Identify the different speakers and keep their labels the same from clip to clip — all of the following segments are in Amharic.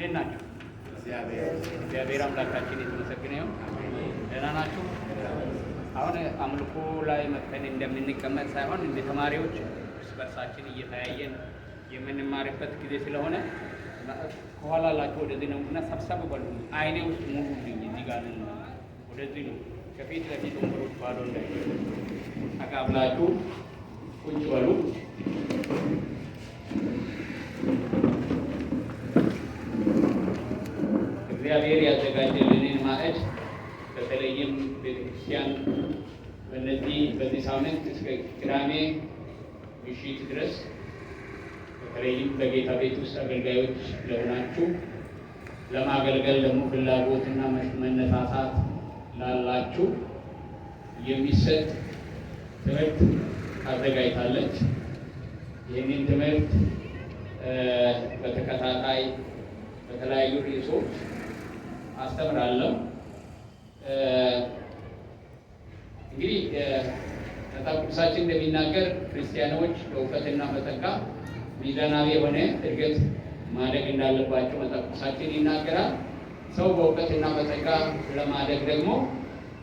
Speaker 1: እንዴት ናችሁ? እግዚአብሔር አምላካችን የተመሰገነ ይሁን። ደህና ናችሁ? አሁን አምልኮ ላይ መጥተን እንደምንቀመጥ ሳይሆን እንደ ተማሪዎች እርስ በርሳችን እየተያየን የምንማርበት ጊዜ ስለሆነ ከኋላ ላችሁ ወደዚህ ነው እና ሰብሰብ በሉ። አይኔ ውስጥ ሙሉልኝ። እዚህ ጋር ነው፣ ወደዚህ ነው። ከፊት ለፊት ወንበሮች ባዶ እንዳይሆኑ አቃብላችሁ ቁጭ በሉ። እግዚአብሔር ያዘጋጀልንን ማዕድ በተለይም ቤተክርስቲያን በዚህ ሳምንት እስከ ቅዳሜ ምሽት ድረስ በተለይም በጌታ ቤት ውስጥ አገልጋዮች ለሆናችሁ ለማገልገል ደግሞ ፍላጎትና መነሳሳት ላላችሁ የሚሰጥ ትምህርት አዘጋጅታለች። ይህንን ትምህርት በተከታታይ በተለያዩ ርዕሶች አስተምራለሁ። እንግዲህ መጽሐፍ ቅዱሳችን እንደሚናገር ክርስቲያኖች በእውቀትና በጸጋ ሚዛናዊ የሆነ እድገት ማደግ እንዳለባቸው መጽሐፍ ቅዱሳችን ይናገራል። ሰው በእውቀትና በጸጋ ለማደግ ደግሞ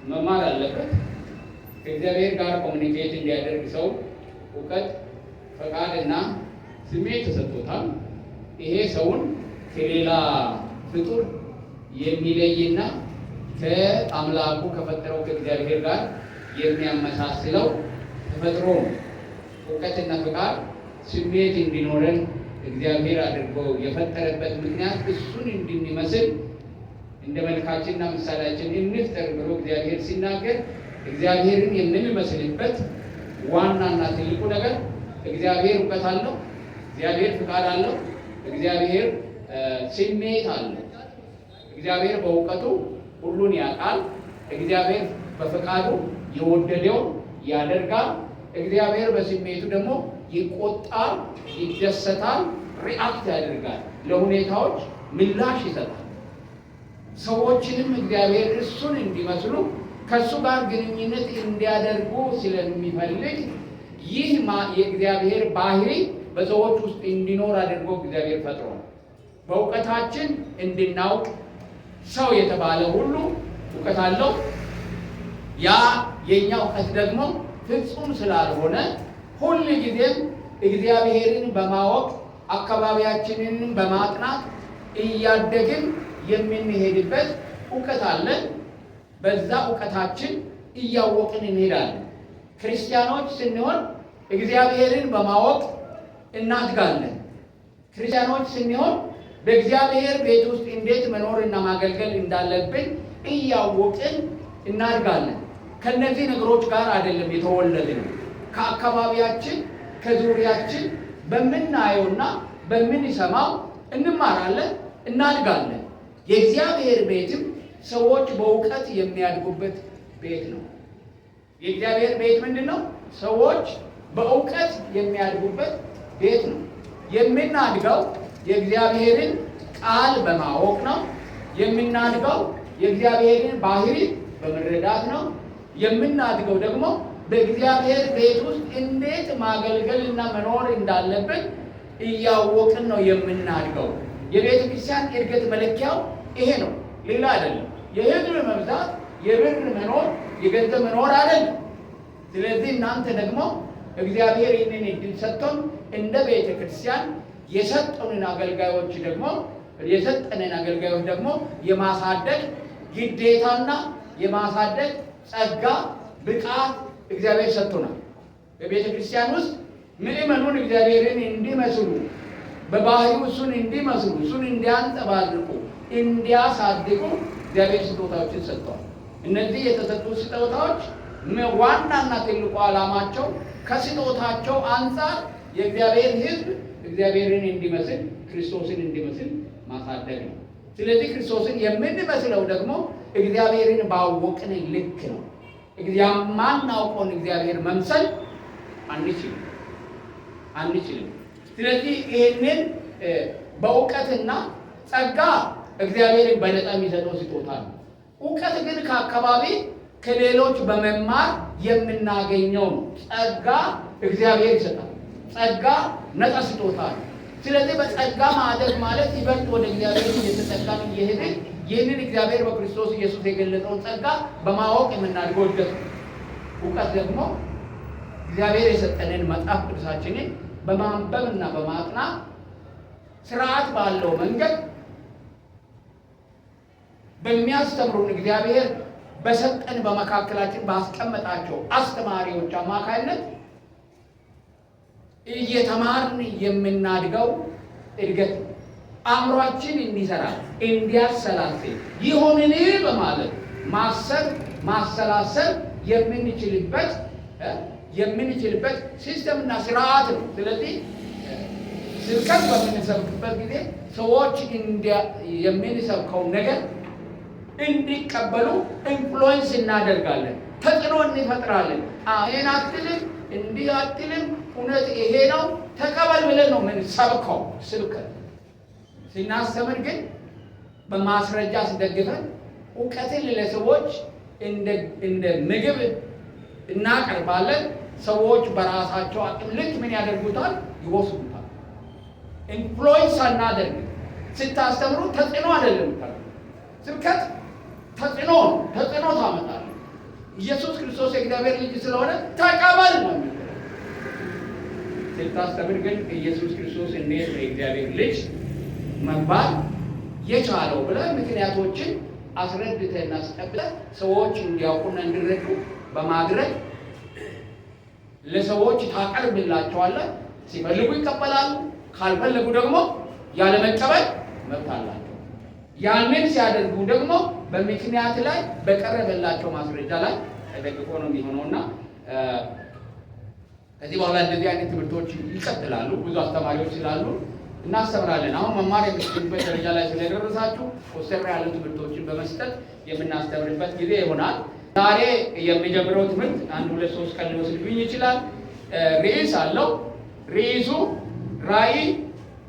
Speaker 1: መማር አለበት። ከእግዚአብሔር ጋር ኮሚኒኬት እንዲያደርግ ሰው እውቀት፣ ፈቃድና ስሜት ተሰጥቶታል። ይሄ ሰውን ከሌላ ፍጡር የሚለይና ከአምላኩ ከፈጠረው ከእግዚአብሔር ጋር የሚያመሳስለው ተፈጥሮ እውቀትና ፈቃድ ስሜት እንዲኖረን እግዚአብሔር አድርጎ የፈጠረበት ምክንያት እሱን እንድንመስል እንደ መልካችንና ምሳሌያችን እንፍጠር ብሎ እግዚአብሔር ሲናገር እግዚአብሔርን የምንመስልበት ዋናና ትልቁ ነገር እግዚአብሔር እውቀት አለው፣ እግዚአብሔር ፈቃድ አለው፣ እግዚአብሔር ስሜት አለው። እግዚአብሔር በእውቀቱ ሁሉን ያውቃል። እግዚአብሔር በፈቃዱ የወደደውን ያደርጋል። እግዚአብሔር በስሜቱ ደግሞ ይቆጣል፣ ይደሰታል፣ ሪአክት ያደርጋል፣ ለሁኔታዎች ምላሽ ይሰጣል። ሰዎችንም እግዚአብሔር እሱን እንዲመስሉ ከእሱ ጋር ግንኙነት እንዲያደርጉ ስለሚፈልግ ይህ የእግዚአብሔር ባህሪ በሰዎች ውስጥ እንዲኖር አድርጎ እግዚአብሔር ፈጥሯል። በእውቀታችን እንድናውቅ ሰው የተባለ ሁሉ እውቀት አለው። ያ የኛ እውቀት ደግሞ ፍጹም ስላልሆነ ሁል ጊዜም እግዚአብሔርን በማወቅ አካባቢያችንን በማጥናት እያደግን የምንሄድበት እውቀት አለን። በዛ እውቀታችን እያወቅን እንሄዳለን። ክርስቲያኖች ስንሆን እግዚአብሔርን በማወቅ እናድጋለን። ክርስቲያኖች ስንሆን በእግዚአብሔር ቤት ውስጥ እንዴት መኖርና ማገልገል እንዳለብን እያወቅን እናድጋለን። ከነዚህ ነገሮች ጋር አይደለም የተወለድነው። ከአካባቢያችን ከዙሪያችን በምናየውና በምንሰማው እንማራለን፣ እናድጋለን። የእግዚአብሔር ቤትም ሰዎች በእውቀት የሚያድጉበት ቤት ነው። የእግዚአብሔር ቤት ምንድን ነው? ሰዎች በእውቀት የሚያድጉበት ቤት ነው። የምናድገው የእግዚአብሔርን ቃል በማወቅ ነው። የምናድገው የእግዚአብሔርን ባህሪ በመረዳት ነው። የምናድገው ደግሞ በእግዚአብሔር ቤት ውስጥ እንዴት ማገልገልና መኖር እንዳለብን እያወቅን ነው የምናድገው። የቤተ ክርስቲያን እድገት መለኪያው ይሄ ነው፣ ሌላ አይደለም። የሕዝብ መብዛት፣ የብር መኖር፣ የገንዘብ መኖር አይደለም። ስለዚህ እናንተ ደግሞ እግዚአብሔር ይህንን እድል ሰጥቶን እንደ ቤተ ክርስቲያን የሰጠንን አገልጋዮች ደግሞ የማሳደግ ግዴታና የማሳደግ ጸጋ፣ ብቃት እግዚአብሔር ሰጥቶናል። በቤተ ክርስቲያን ውስጥ ምእመኑን እግዚአብሔርን እንዲመስሉ፣ በባህሪው እሱን እንዲመስሉ፣ እሱን እንዲያንጸባርቁ፣ እንዲያሳድጉ እግዚአብሔር ስጦታዎችን ሰጥተዋል። እነዚህ የተሰጡ ስጦታዎች ዋናና ትልቁ ዓላማቸው ከስጦታቸው አንጻር የእግዚአብሔር ሕዝብ እግዚአብሔርን እንዲመስል፣ ክርስቶስን እንዲመስል ማሳደግ ነው። ስለዚህ ክርስቶስን የምንመስለው ደግሞ እግዚአብሔርን ባወቅን ልክ ነው። የማናውቀውን እግዚአብሔር መምሰል አንችልም። ስለዚህ ይህንን በእውቀትና ጸጋ እግዚአብሔርን በነፃ የሚሰጠው ስጦታ ነው። እውቀት ግን ከአካባቢ ከሌሎች በመማር የምናገኘው ጸጋ እግዚአብሔር ይሰጣል። ጸጋ ነፃ ስጦታ ነው። ስለዚህ በጸጋ ማደግ ማለት ይበልጥ ወደ እግዚአብሔር እየተጠጋን እየሄድን ይህንን እግዚአብሔር በክርስቶስ ኢየሱስ የገለጸውን ጸጋ በማወቅ የምናድገው እድገት ነው። እውቀት ደግሞ እግዚአብሔር የሰጠንን መጽሐፍ ቅዱሳችንን በማንበብና በማጥናት ስርዓት ባለው መንገድ በሚያስተምሩን እግዚአብሔር በሰጠን በመካከላችን ባስቀመጣቸው አስተማሪዎች አማካይነት እየተማርን የምናድገው እድገት አእምሯችን እንዲሰራ እንዲያሰላስል ይሁንን በማለት ማሰብ ማሰላሰል የምንችልበት ሲስተምና ስርዓት ነው። ስለዚህ ስብከት በምንሰብክበት ጊዜ ሰዎች የምንሰብከው ነገር እንዲቀበሉ ኢንፍሉዌንስ እናደርጋለን፣ ተጽዕኖ እንፈጥራለን። ይሄን አትልም እንዲህ አትልም እውነት ይሄ ነው ተቀበል ብለን ነው የምንሰብከው። ስብከት ስናስተምር ግን በማስረጃ ሲደግፈን እውቀትን ለሰዎች እንደ ምግብ እናቀርባለን። ሰዎች በራሳቸው አቅም ልክ ምን ያደርጉታል? ይወስዱታል። ኢንፍሉዌንስ አናደርግ። ስታስተምሩ ተጽዕኖ አይደለም። ስብከት ተጽዕኖ ታመጣለህ። ኢየሱስ ክርስቶስ የእግዚአብሔር ልጅ ስለሆነ ተቀበል ነው የሚለው። ስታስተምር ግን ኢየሱስ ክርስቶስ እንዴት ነው የእግዚአብሔር ልጅ መባል የቻለው ብለህ ምክንያቶችን አስረድተህና አስጠብቀህ ሰዎች እንዲያውቁና እንዲረዱ በማድረግ ለሰዎች ታቀርብላቸዋለህ። ሲፈልጉ ይቀበላሉ፣ ካልፈለጉ ደግሞ ያለመቀበል መብት አላቸው። ያንን ሲያደርጉ ደግሞ በምክንያት ላይ በቀረበላቸው ማስረጃ ላይ ተደግፎ ነው የሚሆነውና ከዚህ በኋላ እንደዚህ አይነት ትምህርቶች ይቀጥላሉ። ብዙ አስተማሪዎች ስላሉ እናስተምራለን። አሁን መማር የምትችሉበት ደረጃ ላይ ስለደረሳችሁ ወሰራ ያሉ ትምህርቶችን በመስጠት የምናስተምርበት ጊዜ ይሆናል። ዛሬ የሚጀምረው ትምህርት 1 2 3 ቀን ሊወስድብኝ ይችላል። ርዕስ አለው። ርዕሱ ራዕይ፣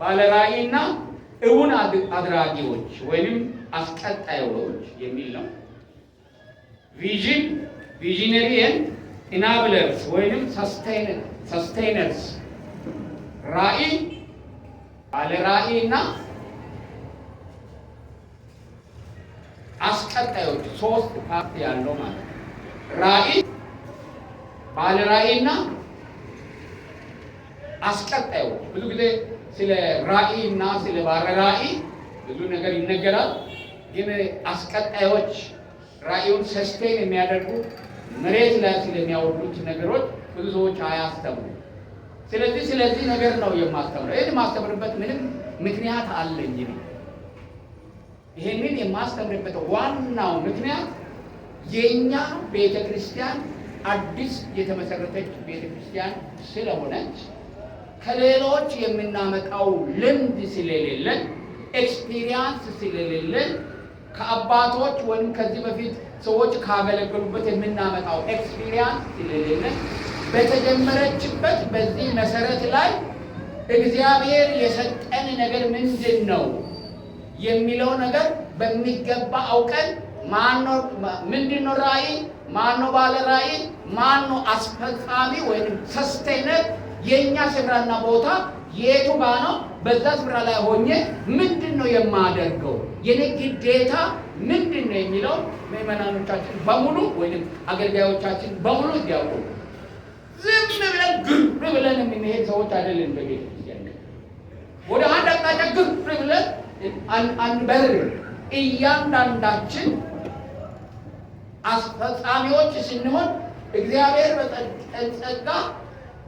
Speaker 1: ባለ ራዕይና እውን አድራጊዎች ወይንም አስቀጣዮች የሚል ነው። ቪዥን፣ ቪዥነሪ ኤንድ ኢናብለርስ ወይንም ሰስቴይነርስ። ራዕይ፣ ባለ ራዕይና አስቀጣዮች ሶስት ፓርት ያለው ማለት ነው። ራዕይ፣ ባለ ራዕይና አስቀጣዮች። ብዙ ጊዜ ስለ ራዕይ እና ስለ ባለ ራዕይ ብዙ ነገር ይነገራል። ግን አስቀጣዮች ራዕዩን ሰስቴን የሚያደርጉ መሬት ላይ ስለሚያወርዱት ነገሮች ብዙ ሰዎች አያስተምሩ። ስለዚህ ነገር ነው የማስተምረው። ይህን የማስተምርበት ምንም ምክንያት አለኝ። ይህንን የማስተምርበት ዋናው ምክንያት የኛ ቤተክርስቲያን አዲስ የተመሰረተች ቤተክርስቲያን ስለሆነች ከሌሎች የምናመጣው ልምድ ስለሌለን፣ ኤክስፒሪየንስ ስለሌለን፣ ከአባቶች ወይም ከዚህ በፊት ሰዎች ካገለገሉበት የምናመጣው ኤክስፒሪየንስ ስለሌለን በተጀመረችበት በዚህ መሰረት ላይ እግዚአብሔር የሰጠን ነገር ምንድን ነው የሚለው ነገር በሚገባ አውቀን ማነው ምንድነው ራዕይ፣ ማነው ባለ ራዕይ፣ ማነው አስፈጻሚ ወይም ሰስቴነር፣ የኛ ስፍራና ቦታ የቱ ጋር ነው፣ በዛ ስፍራ ላይ ሆኜ ምንድነው የማደርገው፣ የኔ ግዴታ ምንድነው የሚለው ምዕመናኖቻችን በሙሉ ወይም አገልጋዮቻችን በሙሉ እንዲያውቁ። ዝም ብለን ግር ብለን የምንሄድ ሰዎች አይደለም። በቤተክርስቲያን ወደ አንድ አቅጣጫ ግር ብለን አንበር። እያንዳንዳችን አስፈጻሚዎች ስንሆን እግዚአብሔር በጸጋ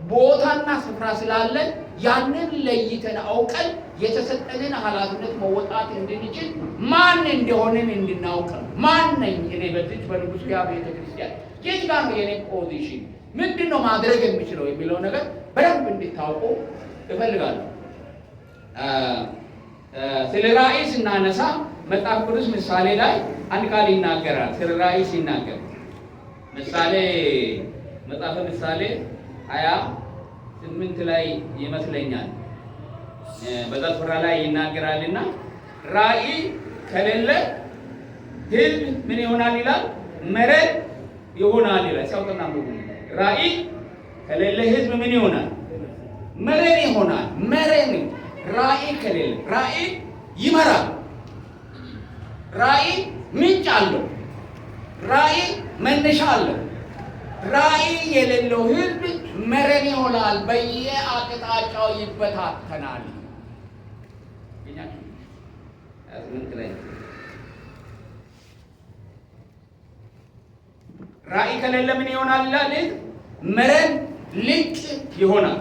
Speaker 1: ቦታና ስፍራ ስላለን ያንን ለይተን አውቀን የተሰጠንን ኃላፊነት መወጣት እንድንችል ማን እንደሆነን እንድናውቅ ነው። ማን ነኝ እኔ በዚህ በንጉሥ ቤተ ክርስቲያን የት ጋር ነው የኔ ፖዚሽን፣ ምንድነው ማድረግ የሚችለው የሚለው ነገር በደንብ እንድታውቁ እፈልጋለሁ። ስለ ራዕይ ስናነሳ መጽሐፍ ቅዱስ ምሳሌ ላይ አንድ ቃል ይናገራል። ስለ ራዕይ ሲናገር ምሳሌ መጽሐፈ ምሳሌ 28 ላይ ይመስለኛል በዛ ስፍራ ላይ ይናገራልና ራዕይ ከሌለ ህዝብ ምን ይሆናል ይላል? መረን ይሆናል ይላል። ሲያውጥና ራዕይ ከሌለ ህዝብ ምን ይሆናል? መረን ይሆናል። መረን ራእይ ከሌለ ራእይ ይመራል። ራእይ ምንጭ አለው። ራእይ መነሻ አለው። ራእይ የሌለው ህዝብ መረን ይሆናል፣ በየአቅጣጫው ይበታተናል። ራእይ ከሌለ ምን ይሆናል ይላል? መረን ልቅ ይሆናል።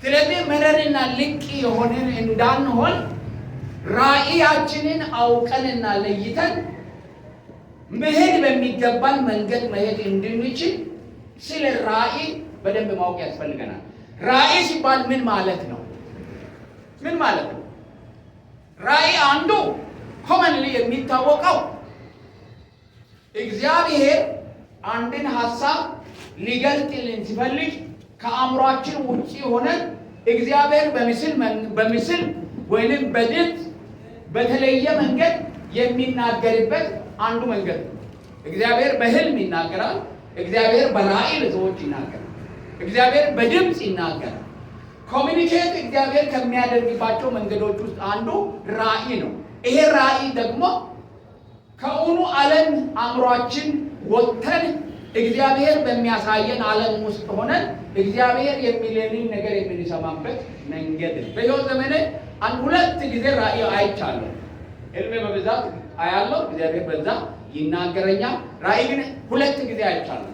Speaker 1: ስለዚህ መረንና ልቅ የሆንን እንዳንሆን ራእያችንን አውቀንና ለይተን መሄድ በሚገባን መንገድ መሄድ እንድንችል ስለ ራእይ በደንብ ማወቅ ያስፈልገናል። ራእይ ሲባል ምን ማለት ነው? ምን ማለት ነው? ራእይ አንዱ ኮመንሊ የሚታወቀው እግዚአብሔር አንድን ሐሳብ ሊገልጥልን ሲፈልግ ከአእምሯችን ውጪ ሆነን እግዚአብሔር በምስል ወይንም በድምፅ በተለየ መንገድ የሚናገርበት አንዱ መንገድ ነው። እግዚአብሔር በህልም ይናገራል። እግዚአብሔር በራእይ ለሰዎች ይናገራል። እግዚአብሔር በድምፅ ይናገራል። ኮሚኒኬት እግዚአብሔር ከሚያደርግባቸው መንገዶች ውስጥ አንዱ ራእይ ነው። ይሄ ራእይ ደግሞ ከእውኑ ዓለም አእምሯችን ወጥተን እግዚአብሔር በሚያሳየን ዓለም ውስጥ ሆነን እግዚአብሔር የሚለንን ነገር የምንሰማበት መንገድ ነው። በሕይወት ዘመኔ ሁለት ጊዜ ራእይ አይቻለሁ። ህልሜ በብዛት አያለሁ፣ እግዚአብሔር በዛ ይናገረኛል። ራእይ ግን ሁለት ጊዜ አይቻለሁ።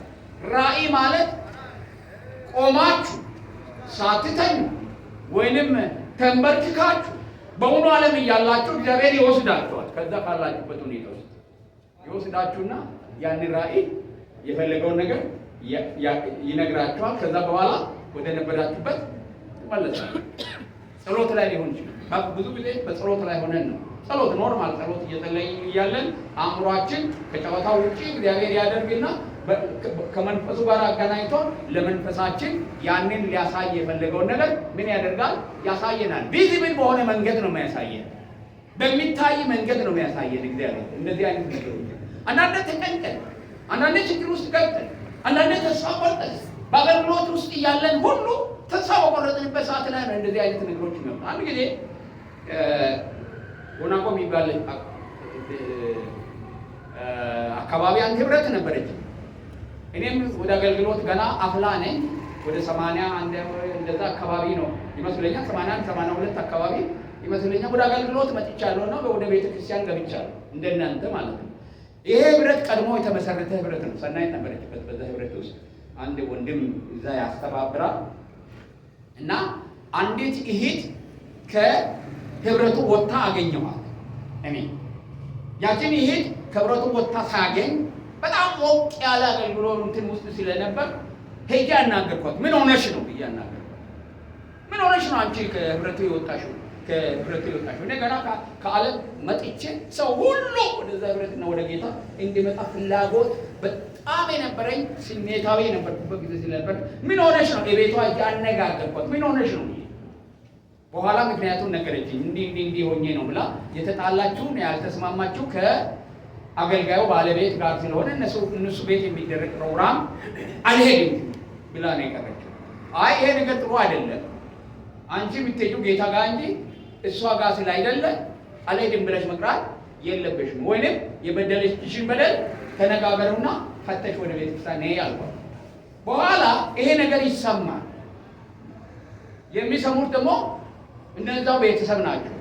Speaker 1: ራእይ ማለት ቆማችሁ ሳትተኙ ወይንም ተንበርክካችሁ በእውኑ ዓለም እያላችሁ እግዚአብሔር ይወስዳችኋል። ከዛ ካላችሁበት ሁኔታ ውስጥ ይወስዳችሁና ያንን ራእይ የፈለገውን ነገር ይነግራችኋል። ከዛ በኋላ ወደ ነበራችሁበት ትመለሳላችሁ። ጸሎት ላይ ሊሆን ይችላል። ብዙ ጊዜ በጸሎት ላይ ሆነን ነው። ጸሎት ኖርማል ጸሎት እየጸለይን እያለን አእምሯችን ከጨዋታው ውጪ እግዚአብሔር ያደርግና ከመንፈሱ ጋር አገናኝቶ ለመንፈሳችን ያንን ሊያሳይ የፈለገውን ነገር ምን ያደርጋል? ያሳየናል። ቪዚብል በሆነ መንገድ ነው የሚያሳየን፣ በሚታይ መንገድ ነው የሚያሳየን እግዚአብሔር። እንደዚህ አይነት ነገሮች አንዳንዴ ተጨንቀን፣ አንዳንዴ ችግር ውስጥ ገብተን፣ አንዳንዴ ተስፋ ቆርጠን በአገልግሎት ውስጥ እያለን ሁሉ ተስፋ በቆረጥንበት ሰዓት ላይ ነው እንደዚህ አይነት ነገሮች ነው። አንድ ጊዜ ወናቆ የሚባል አካባቢ አንድ ህብረት ነበረች። እኔም ወደ አገልግሎት ገና አፍላ ነኝ። ወደ 81 እንደዛ አካባቢ ነው ይመስለኛል፣ 81 82 አካባቢ ይመስለኛል። ወደ አገልግሎት መጥቻለሁና ወደ ቤተ ክርስቲያን ገብቻለሁ እንደናንተ ማለት ነው። ይሄ ህብረት ቀድሞ የተመሰረተ ህብረት ነው። ሰናይት ነበረችበት። በዛ ህብረት ውስጥ አንድ ወንድም እዛ ያስተባብራል እና አንዲት እህት ከህብረቱ ወጥታ አገኘኋት። እኔ ያችን እህት ከህብረቱ ወጥታ ሳገኝ በጣም ሞቅ ያለ አገልግሎት እንትን ውስጥ ስለነበር ሄጄ አናገርኳት። ምን ሆነሽ ነው ብዬ አናገርኳት። ምን ሆነሽ ነው አንቺ ከህብረቱ የወጣሽው? እኔ ገና ከዓለም መጥቼ ሰው ሁሉ ወደዛ ህብረትና ወደ ጌታ እንዲመጣ ፍላጎት በጣም የነበረኝ ስሜታዊ የነበርኩበት ጊዜ ስለነበር ምን ሆነሽ ነው? የቤቷ አነጋገርኳት። ምን ሆነሽ ነው? በኋላ ምክንያቱም ነገረችኝ። እንዲህ ሆኜ ነው ብላ የተጣላችሁን ያልተስማማችሁ ከአገልጋዩ ባለቤት ጋር ስለሆነ እነሱ ቤት የሚደረግ ፕሮግራም አልሄድም ብላ ነው የቀረችው። አይ ይሄ ነገር ጥሩ አይደለም፣ አንቺ የምትሄጂው ጌታ ጋር እንጂ እሷ ጋር ስላይደለ አልሄድም ብለሽ መቅራት የለብሽም፣ ወይንም የበደለችሽን በደል ተነጋገሩና ፈተሽ ወደ ቤተ ክርስቲያን ነይ አልኳት። በኋላ ይሄ ነገር ይሰማል። የሚሰሙት ደግሞ እነዛው ቤተሰብ ናቸው።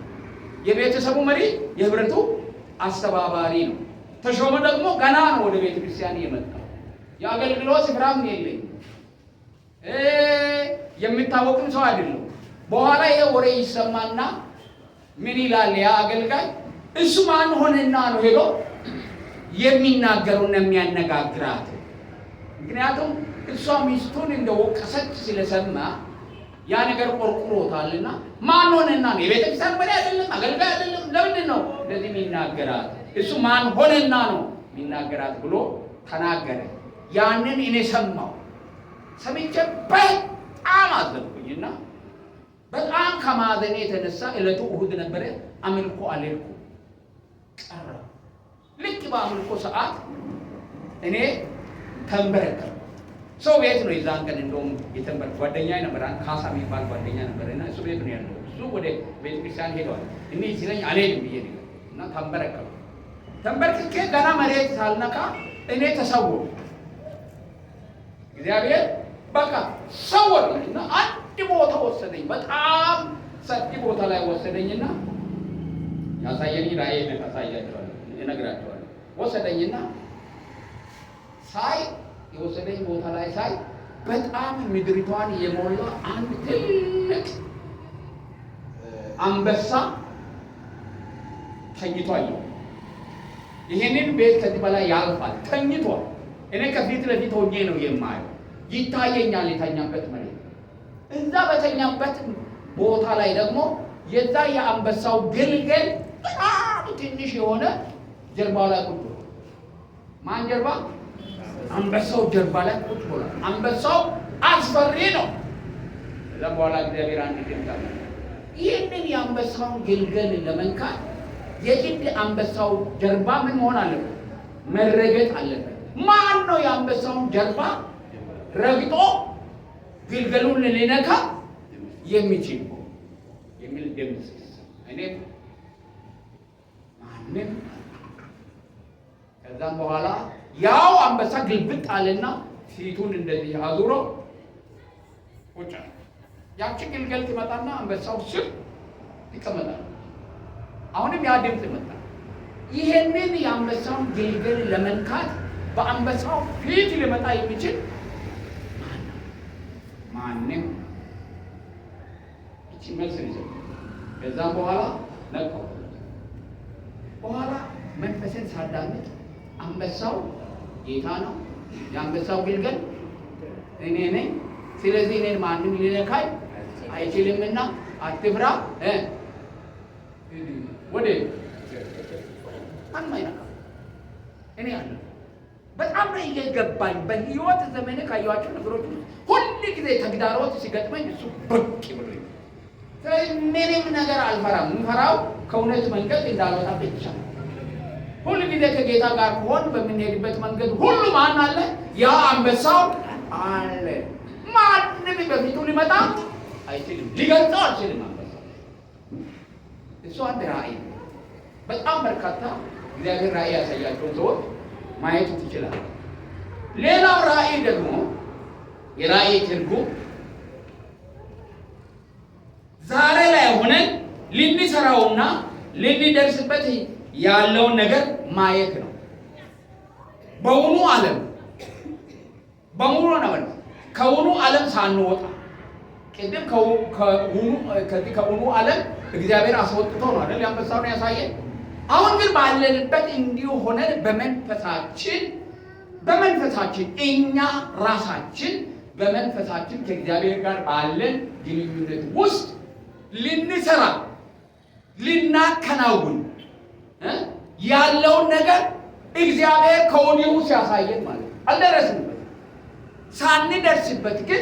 Speaker 1: የቤተሰቡ መሪ የህብረቱ አስተባባሪ ነው። ተሾመ ደግሞ ገና ነው ወደ ቤተ ክርስቲያን የመጣው። የአገልግሎት ስፍራም የለኝ፣ የሚታወቅም ሰው አይደለም። በኋላ ይሄ ወሬ ይሰማና ምን ይላል ያ አገልጋይ? እሱ ማን ሆነና ነው ሄዶ የሚናገሩና የሚያነጋግራት? ምክንያቱም እሷ ሚስቱን እንደወቀሰች ስለሰማ ያ ነገር ቆርቁሮታልና ማን ሆነና ነው? የቤተ ክርስቲያን መሪ አይደለም፣ አገልጋይ አይደለም። ለምንድን ነው እንደዚህ የሚናገራት? እሱ ማን ሆነና ነው የሚናገራት ብሎ ተናገረ። ያንን እኔ ሰማሁ። ሰምቼ በጣም አዘንኩኝና በጣም ከማዘኔ የተነሳ ዕለቱ እሑድ ነበረ። አምልኮ አልሄድኩም ቀረ። ልክ በአምልኮ ሰዓት እኔ ተንበረከኩ። ሰው ቤት ነው የዛን ቀን እንደውም የተንበር ጓደኛ ነበር፣ ካሳ የሚባል ጓደኛ ነበርና እሱ ቤት ነው ያለው። እሱ ወደ ቤተክርስቲያን ሄደዋል። እኔ ሲለኝ አልሄድም ብዬ ነው እና ተንበርክኬ ገና መሬት ሳልነካ እኔ ተሰወርኩ። እግዚአብሔር በቃ ሰወረኝና አንድ ቦታ ወሰደኝ። በጣም ሰፊ ቦታ ላይ ወሰደኝና ያሳየኝ ራእይ አሳያቸዋለሁ፣ እነግራቸዋለሁ። ወሰደኝና ሳይ የወሰደኝ ቦታ ላይ ሳይ በጣም ምድሪቷን የሞላ አንድ ትልቅ አንበሳ ተኝቷል። ይሄንን ቤት ከዚህ በላይ ያልፋል፣ ተኝቷል። እኔ ከፊት ለፊት ሆኜ ነው የማየው፣ ይታየኛል የተኛበት መሬት። እዛ በተኛበት ቦታ ላይ ደግሞ የዛ የአንበሳው ግልገል በጣም ትንሽ የሆነ ጀርባው ላይ ቁጭ ብሏል። ማን ጀርባ? አንበሳው ጀርባ ላይ ቁጭ ብሏል። አንበሳው አስፈሪ ነው። ከዛ በኋላ እግዚአብሔር አንድ ድምፅ አለ። ይህንን የአንበሳውን ግልገል ለመንካት የግድ አንበሳው ጀርባ ምን መሆን አለበት? መረገጥ አለበት። ማን ነው የአንበሳውን ጀርባ ረግጦ ግልገሉን ሊነካ የሚችል የሚል ድምፅ እኔም ማንም። ከዛም በኋላ ያው አንበሳ ግልብጥ አለና ፊቱን እንደዚህ አዙሮ ቁጭ አለ። ያቺ ግልገል ትመጣና አንበሳው ስር ይቀመጣል። አሁንም ያ ድምፅ መጣ። ይሄንን የአንበሳውን ግልገል ለመንካት በአንበሳው ፊት ሊመጣ የሚችል ማንም እቺ መልስ ይዘው። ከዛም በኋላ ነቃው። በኋላ መንፈስን ሳዳምጥ አንበሳው ጌታ ነው፣ የአንበሳው ግልገል እኔ ነኝ። ስለዚህ እኔን ማንም ሊነካኝ አይችልምና አትፍራ። ወደ አንማይነካ እኔ አለ። በጣም ነው እየገባኝ። በህይወት ዘመኔ ካየኋቸው ነገሮች ሁሉ ጊዜ ተግዳሮት ሲገጥመኝ እሱ ብቅ ብሎኝ ምንም ነገር አልፈራም። የምፈራው ከእውነት መንገድ እንዳልወጣ ብቻ። ሁሉ ጊዜ ከጌታ ጋር ከሆን በምንሄድበት መንገድ ሁሉ ማን አለ? ያ አንበሳው አለ። ማንም በፊቱ ሊመጣ አይችልም፣ ሊገልጸው አይችልም። አንበሳው እሱ አንድ ራእይ። በጣም በርካታ እግዚአብሔር ራእይ ያሳያቸውን ሰዎች ማየት ይችላል። ሌላው ራእይ ደግሞ የራእይ ትርጉም ዛሬ ላይ ሆነን ልንሰራውና ልንደርስበት ያለውን ነገር ማየት ነው። በውኑ ዓለም በሙሉ ነው። ከውኑ ዓለም ሳንወጣ ቅድም ከውኑ ዓለም እግዚአብሔር አስወጥቶ ነው አይደል ያንበሳውን ያሳየን። አሁን ግን ባለንበት እንዲሁ ሆነን በመንፈሳችን እኛ ራሳችን በመንፈሳችን ከእግዚአብሔር ጋር ባለን ግንኙነት ውስጥ ልንሰራ ልናከናውን ያለውን ነገር እግዚአብሔር ከወዲሁ ሲያሳየን ማለት ነው። አልደረስንበት። ሳንደርስበት ግን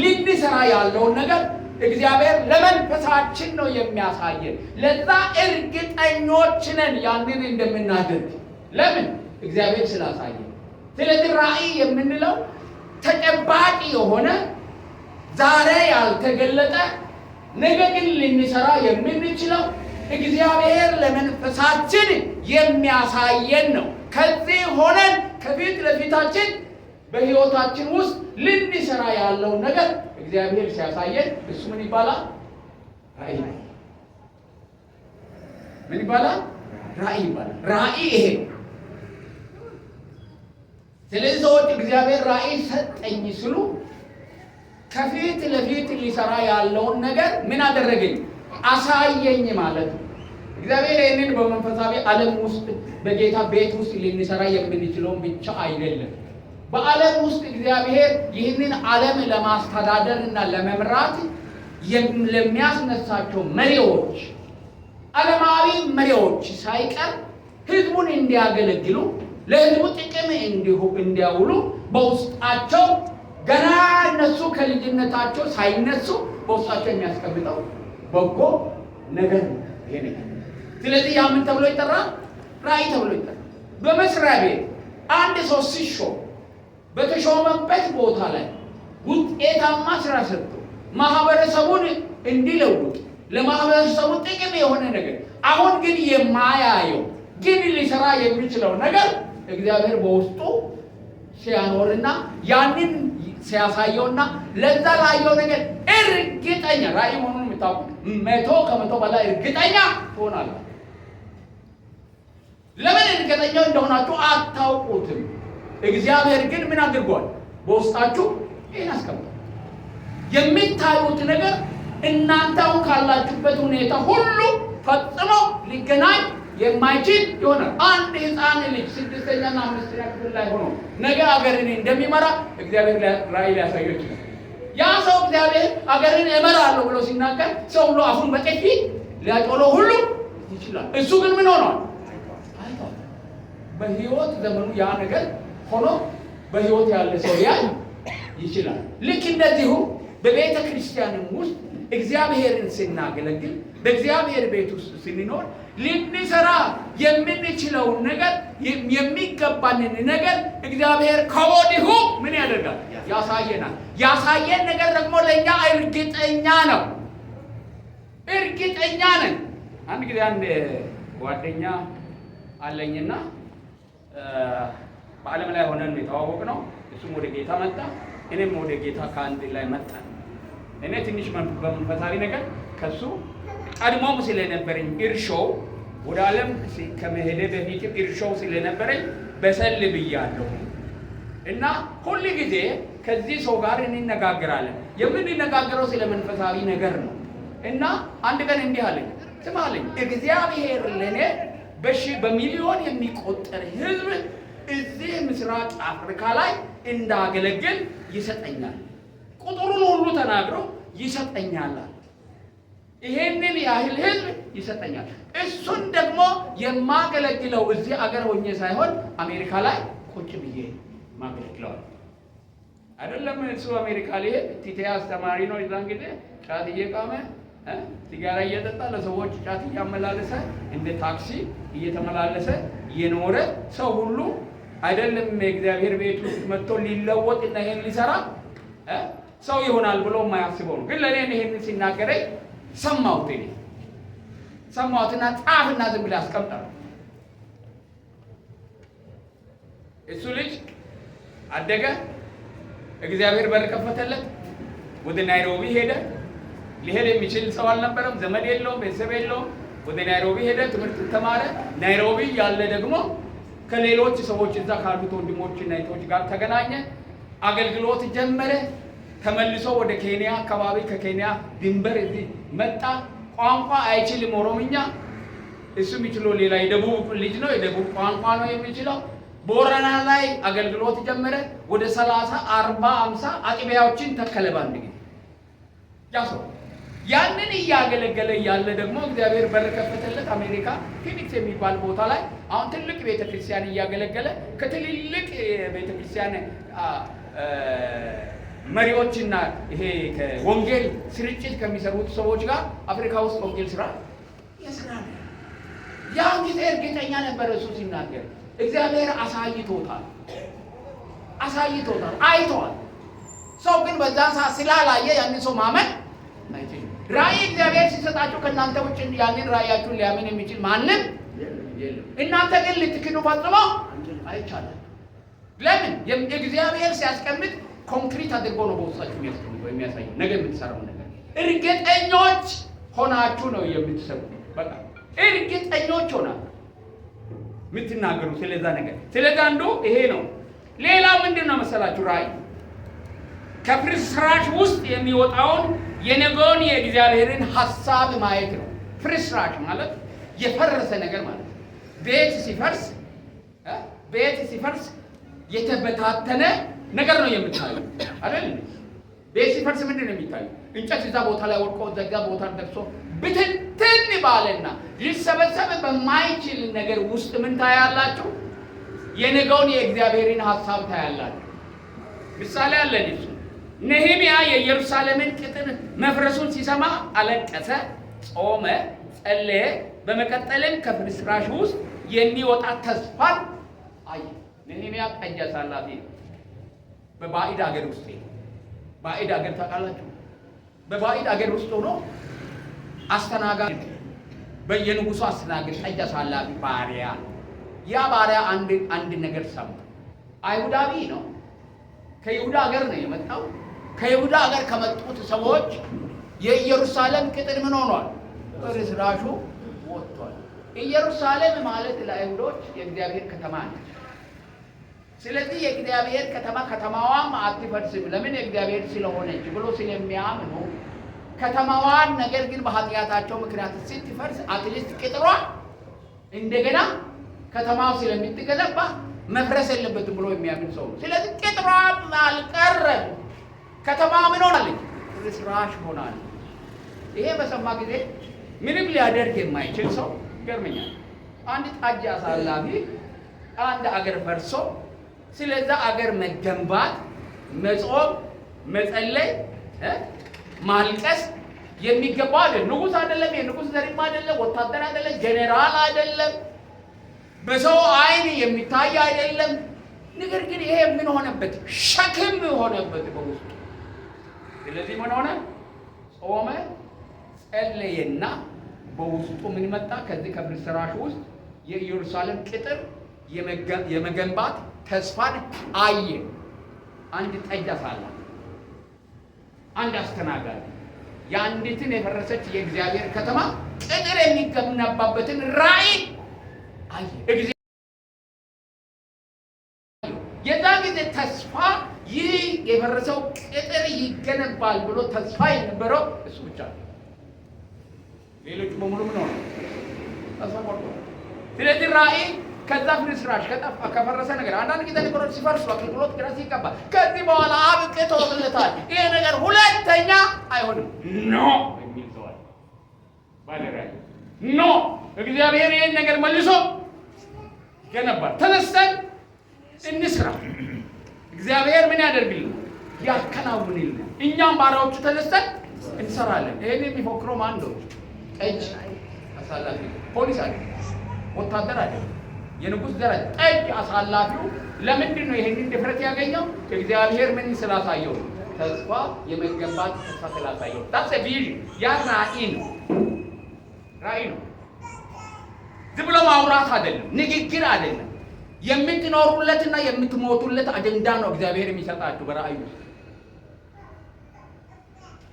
Speaker 1: ልንሰራ ያለውን ነገር እግዚአብሔር ለመንፈሳችን ነው የሚያሳየን። ለዛ እርግጠኞች ነን ያንን እንደምናደርግ። ለምን? እግዚአብሔር ስላሳየን። ስለዚህ ራእይ የምንለው ተጨባጭ የሆነ ዛሬ ያልተገለጠ ነገ ግን ልንሰራ የምንችለው እግዚአብሔር ለመንፈሳችን የሚያሳየን ነው። ከዚህ ሆነን ከፊት ለፊታችን በሕይወታችን ውስጥ ልንሰራ ያለው ነገር እግዚአብሔር ሲያሳየን እሱ ምን ይባላል? ራእይ። ምን ይባላል? ራእይ ይባላል። ራእይ ይሄ ነው። ስለዚህ ሰዎች እግዚአብሔር ራእይ ሰጠኝ ሲሉ ከፊት ለፊት ሊሰራ ያለውን ነገር ምን አደረገኝ? አሳየኝ ማለት ነው። እግዚአብሔር ይህንን በመንፈሳዊ ዓለም ውስጥ በጌታ ቤት ውስጥ ልንሰራ የምንችለውን ብቻ አይደለም። በዓለም ውስጥ እግዚአብሔር ይህንን ዓለም ለማስተዳደር እና ለመምራት ለሚያስነሳቸው መሪዎች፣ ዓለማዊ መሪዎች ሳይቀር ሕዝቡን እንዲያገለግሉ ለሕዝቡ ጥቅም እንዲያውሉ በውስጣቸው ገና እነሱ ከልጅነታቸው ሳይነሱ በውስጣቸው የሚያስቀምጠው በጎ ነገር ነው ይሄ ነገር። ስለዚህ ያ ምን ተብሎ ይጠራል? ራእይ ተብሎ ይጠራል። በመስሪያ ቤት አንድ ሰው ሲሾም
Speaker 2: በተሾመበት ቦታ ላይ ውጤታማ ስራ ሰርቶ ማህበረሰቡን እንዲለውጥ ለማህበረሰቡ ጥቅም የሆነ ነገር አሁን ግን የማያየው ግን ሊሰራ የሚችለው ነገር እግዚአብሔር በውስጡ ሲያኖርና ያንን ሲያሳየውና ለዛ ላየው ነገር እርግጠኛ ራእይ መሆኑን የምታውቁ 100% በላይ እርግጠኛ ትሆናላችሁ። ለምን እርግጠኛ እንደሆናችሁ አታውቁትም። እግዚአብሔር ግን ምን አድርጓል? በውስጣችሁ ይሄን አስቀምጧል። የሚታዩት ነገር እናንተ አሁን ካላችሁበት ሁኔታ ሁሉ ፈጽሞ ሊገናኝ የማይችል ይሆናል። አንድ ሕፃን ልጅ 6ኛና 5ኛ ክፍል ላይ ሆኖ ነገ አገርን እንደሚመራ እግዚአብሔር ራእይ ሊያሳየው ይችላል። ያ ሰው እግዚአብሔር አገርን እመራለሁ ብሎ ሲናገር ሰው ሁሉ አፉን በጥፊ ሊያጮለው ሁሉ ይችላል። እሱ ግን ምን ሆኗል? አይቷል። በህይወት ዘመኑ ያ ነገር ሆኖ በህይወት ያለ ሰው ያን ይችላል። ልክ እንደዚሁ በቤተ ክርስቲያንም ውስጥ እግዚአብሔርን ስናገለግል በእግዚአብሔር ቤት ውስጥ ስንኖር ልንሰራ የምንችለውን ነገር የሚገባንን ነገር እግዚአብሔር ከወዲሁ ምን ያደርጋል? ያሳየናል። ያሳየን ነገር ደግሞ ለእኛ እርግጠኛ ነው። እርግጠኛ ነን። አንድ ጊዜ አንድ ጓደኛ አለኝና በዓለም ላይ ሆነን የተዋወቅነው እሱም ወደ ጌታ መጣ፣ እኔም ወደ ጌታ ከአንድ ላይ መጣ። እኔ ትንሽ በመንፈሳዊ ነገር ከሱ ቀድሞም ስለነበረኝ እርሾው ወደ ዓለም ከመሄደ በፊትም እርሾው ስለነበረኝ በሰል ብያለሁ እና ሁል ጊዜ ከዚህ ሰው ጋር እንነጋገራለን። የምንነጋገረው ስለ መንፈሳዊ ነገር ነው። እና አንድ ቀን እንዲህ አለኝ፣ ስማ አለኝ፣ እግዚአብሔር ለእኔ በሚሊዮን የሚቆጠር ሕዝብ እዚህ ምስራቅ አፍሪካ ላይ እንዳገለግል ይሰጠኛል። ቁጥሩን ሁሉ ተናግሮ ይሰጠኛል። ይሄንን ያህል ሕዝብ ይሰጠኛል። እሱን ደግሞ የማገለግለው እዚህ አገር ሆኜ ሳይሆን አሜሪካ ላይ ቁጭ ብዬ ማገለግለው አይደለም። እሱ አሜሪካ ላይ ቲቴ አስተማሪ ነው። የዛን ጊዜ ጫት እየቃመ ሲጋራ እየጠጣ ለሰዎች ጫት እያመላለሰ እንደ ታክሲ እየተመላለሰ የኖረ ሰው ሁሉ አይደለም የእግዚአብሔር ቤት ውስጥ መጥቶ ሊለወጥ እና ይሄን ሊሰራ ሰው ይሆናል ብሎ የማያስበው ነው። ግን ለእኔ ይሄን ሲናገረኝ ሰማሁት። እኔ ሰማሁትና ጻፍና ዝም ብለህ አስቀምጣለሁ። እሱ ልጅ አደገ፣ እግዚአብሔር በር ከፈተለት፣ ወደ ናይሮቢ ሄደ። ሊሄድ የሚችል ሰው አልነበረም፣ ዘመድ የለውም፣ ቤተሰብ የለውም። ወደ ናይሮቢ ሄደ፣ ትምህርት ተማረ። ናይሮቢ ያለ ደግሞ ከሌሎች ሰዎች እዛ ካሉት ወንድሞችና እህቶች ጋር ተገናኘ፣ አገልግሎት ጀመረ። ተመልሶ ወደ ኬንያ አካባቢ ከኬንያ ድንበር እዚህ መጣ። ቋንቋ አይችልም፣ ኦሮምኛ። እሱ የሚችለው ሌላ የደቡብ ልጅ ነው፣ የደቡብ ቋንቋ ነው የሚችለው። ቦረና ላይ አገልግሎት ጀመረ። ወደ 30፣ 40፣ 50 አጥቢያዎችን ተከለ ባንድ ጊዜ። ያ ሰው ያንን እያገለገለ ያለ ደግሞ እግዚአብሔር በር ከፈተለት። አሜሪካ ፊኒክስ የሚባል ቦታ ላይ አሁን ትልቅ ቤተክርስቲያን እያገለገለ ከትልልቅ ቤተክርስቲያን መሪዎችና ይሄ ከወንጌል ስርጭት ከሚሰሩት ሰዎች ጋር አፍሪካ ውስጥ ወንጌል ስራ ይሰራል። ያን ጊዜ እርግጠኛ ነበር እሱ ሲናገር። እግዚአብሔር አሳይቶታል፣ አይተዋል። ሰው ግን በዛ ሰዓት ስላላየ ያንን ሰው ማመን አይችልም። ራእይ እግዚአብሔር ሲሰጣችሁ ከእናንተ ውጭ ያንን ራእያችሁን ሊያምን የሚችል ማንም የለም። እናንተ ግን ልትክዱ ፈጽሞ አይቻልም። ለምን? እግዚአብሔር ሲያስቀምጥ ኮንክሪት አድርጎ ነው በውስጣችሁ የሚያስቀምጠው፣ የሚያሳየው ነገር የምትሰራው ነገር። እርግጠኞች ሆናችሁ ነው የምትሰሩት። በቃ እርግጠኞች ሆናችሁ የምትናገሩ ስለዛ ነገር። ስለዛ አንዱ ይሄ ነው። ሌላ ምንድን ነው መሰላችሁ? ራእይ ከፍርስራሽ ውስጥ የሚወጣውን የነገውን የእግዚአብሔርን ሐሳብ ማየት ነው። ፍርስራሽ ማለት የፈረሰ ነገር ማለት ነው። ቤት ሲፈርስ የተበታተነ ነገር ነው የምታየው አይደል? ቤት ሲፈርስ ምንድን ነው የሚታየው? እንጨት እዛ ቦታ ላይ ወድቆ ዘጋ ቦታ ደርሶ ብትንትን ባለና ሊሰበሰብ በማይችል ነገር ውስጥ ምን ታያላችሁ? የነገውን የእግዚአብሔርን ሐሳብ ታያላችሁ። ምሳሌ አለን። እሱ ነህምያ የኢየሩሳሌምን ቅጥር መፍረሱን ሲሰማ አለቀሰ፣ ጾመ፣ ጸለየ። በመቀጠልም ከፍርስራሽ ውስጥ የሚወጣ ተስፋን አየ። ነህምያ ጠጅ አሳላፊ ነው። በባዕድ ሀገር ውስጥ ባዕድ ሀገር ታውቃላችሁ? በባዕድ ሀገር ውስጥ ሆኖ አስተናጋጅ በየንጉሱ አስተናጋጅ ጠጅ አሳላፊ ባሪያ። ያ ባሪያ አንድ ነገር ሰማ። አይሁዳዊ ነው። ከይሁዳ ሀገር ነው የመጣው። ከይሁዳ ሀገር ከመጡት ሰዎች የኢየሩሳሌም ቅጥር ምን ሆኗል? ፍርስራሹ ወጥቷል። ኢየሩሳሌም ማለት ለአይሁዶች የእግዚአብሔር ከተማ ነች። ስለዚህ የእግዚአብሔር ከተማ ከተማዋም አትፈርስም። ለምን? የእግዚአብሔር ስለሆነች ብሎ ስለሚያምኑ ከተማዋን ነገር ግን በኃጢአታቸው ምክንያት ስትፈርስ አትሊስት ቅጥሯ እንደገና ከተማው ስለምትገነባ መፍረስ የለበትም ብሎ የሚያምን ሰው ነው። ስለዚህ ቅጥሯም አልቀረም፣ ከተማ ምን ሆናለች? ፍርስራሽ ሆናለች። ይሄ በሰማ ጊዜ ምንም ሊያደርግ የማይችል ሰው ይገርመኛል። አንድ ጠጅ አሳላፊ አንድ አገር ፈርሶ ስለዛ አገር መገንባት፣ መጾም፣ መጸለይ፣ ማልቀስ የሚገባው አይደለም። ንጉሥ አይደለም፣ የንጉሥ ዘሪማ አይደለም፣ ወታደር አይደለም፣ ጄኔራል አይደለም፣ በሰው አይን የሚታይ አይደለም። ነገር ግን ይሄ ምን ሆነበት? ሸክም ሆነበት በውስጡ። ስለዚህ ምን ሆነ? ጾመ፣ ጸለየና በውስጡ ምን መጣ? ከዚህ ከፍርስራሹ ውስጥ የኢየሩሳሌም ቅጥር የመገንባት ተስፋን አየ። አንድ ጠጅ አሳላፊ፣ አንድ አስተናጋጅ የአንዲትን የፈረሰች የእግዚአብሔር ከተማ ቅጥር የሚገነባበትን ራዕይ አየ። የዛ ጊዜ ተስፋ ይህ የፈረሰው ቅጥር ይገነባል ብሎ ተስፋ የነበረው እሱ ብቻ ነው። ሌሎቹ በሙሉ ምን ሆነ? ተስፋ ቆርጦ። ስለዚህ ራዕይ ከዛ ፍርስራሽ ከጠፋ ከፈረሰ ነገር አንዳንድ ጊዜ ነገሮች ሲፈርሱ አገልግሎት ግራ ሲገባ ከዚህ በኋላ አብቅቶለታል ይሄ ነገር ሁለተኛ አይሆንም ኖ የሚል ሰው አለ። ባለ ራዕይ ኖ እግዚአብሔር ይሄን ነገር መልሶ ገነባል። ተነስተን እንስራ። እግዚአብሔር ምን ያደርግልን? ያከናውንልን። እኛም ባሪያዎቹ ተነስተን እንሰራለን። ይሄን የሚፎክረው ማን ነው? ጠጅ አሳላፊ ፖሊስ አይደለም፣ ወታደር አይደለም፣ የንጉሥ ዘር ጠጅ አሳላፊው ለምንድን ነው ይሄንን ድፍረት ያገኘው? እግዚአብሔር ምን ስላሳየው? ተስፋ የመገንባት ተስፋ ስላሳየው። ታስ ቪዥን ያ ራዕይ ነው። ራዕይ ነው። ዝም ብሎ ማውራት አይደለም፣ ንግግር አይደለም። የምትኖሩለትና የምትሞቱለት አጀንዳ ነው እግዚአብሔር የሚሰጣችሁ በራዕይ ውስጥ።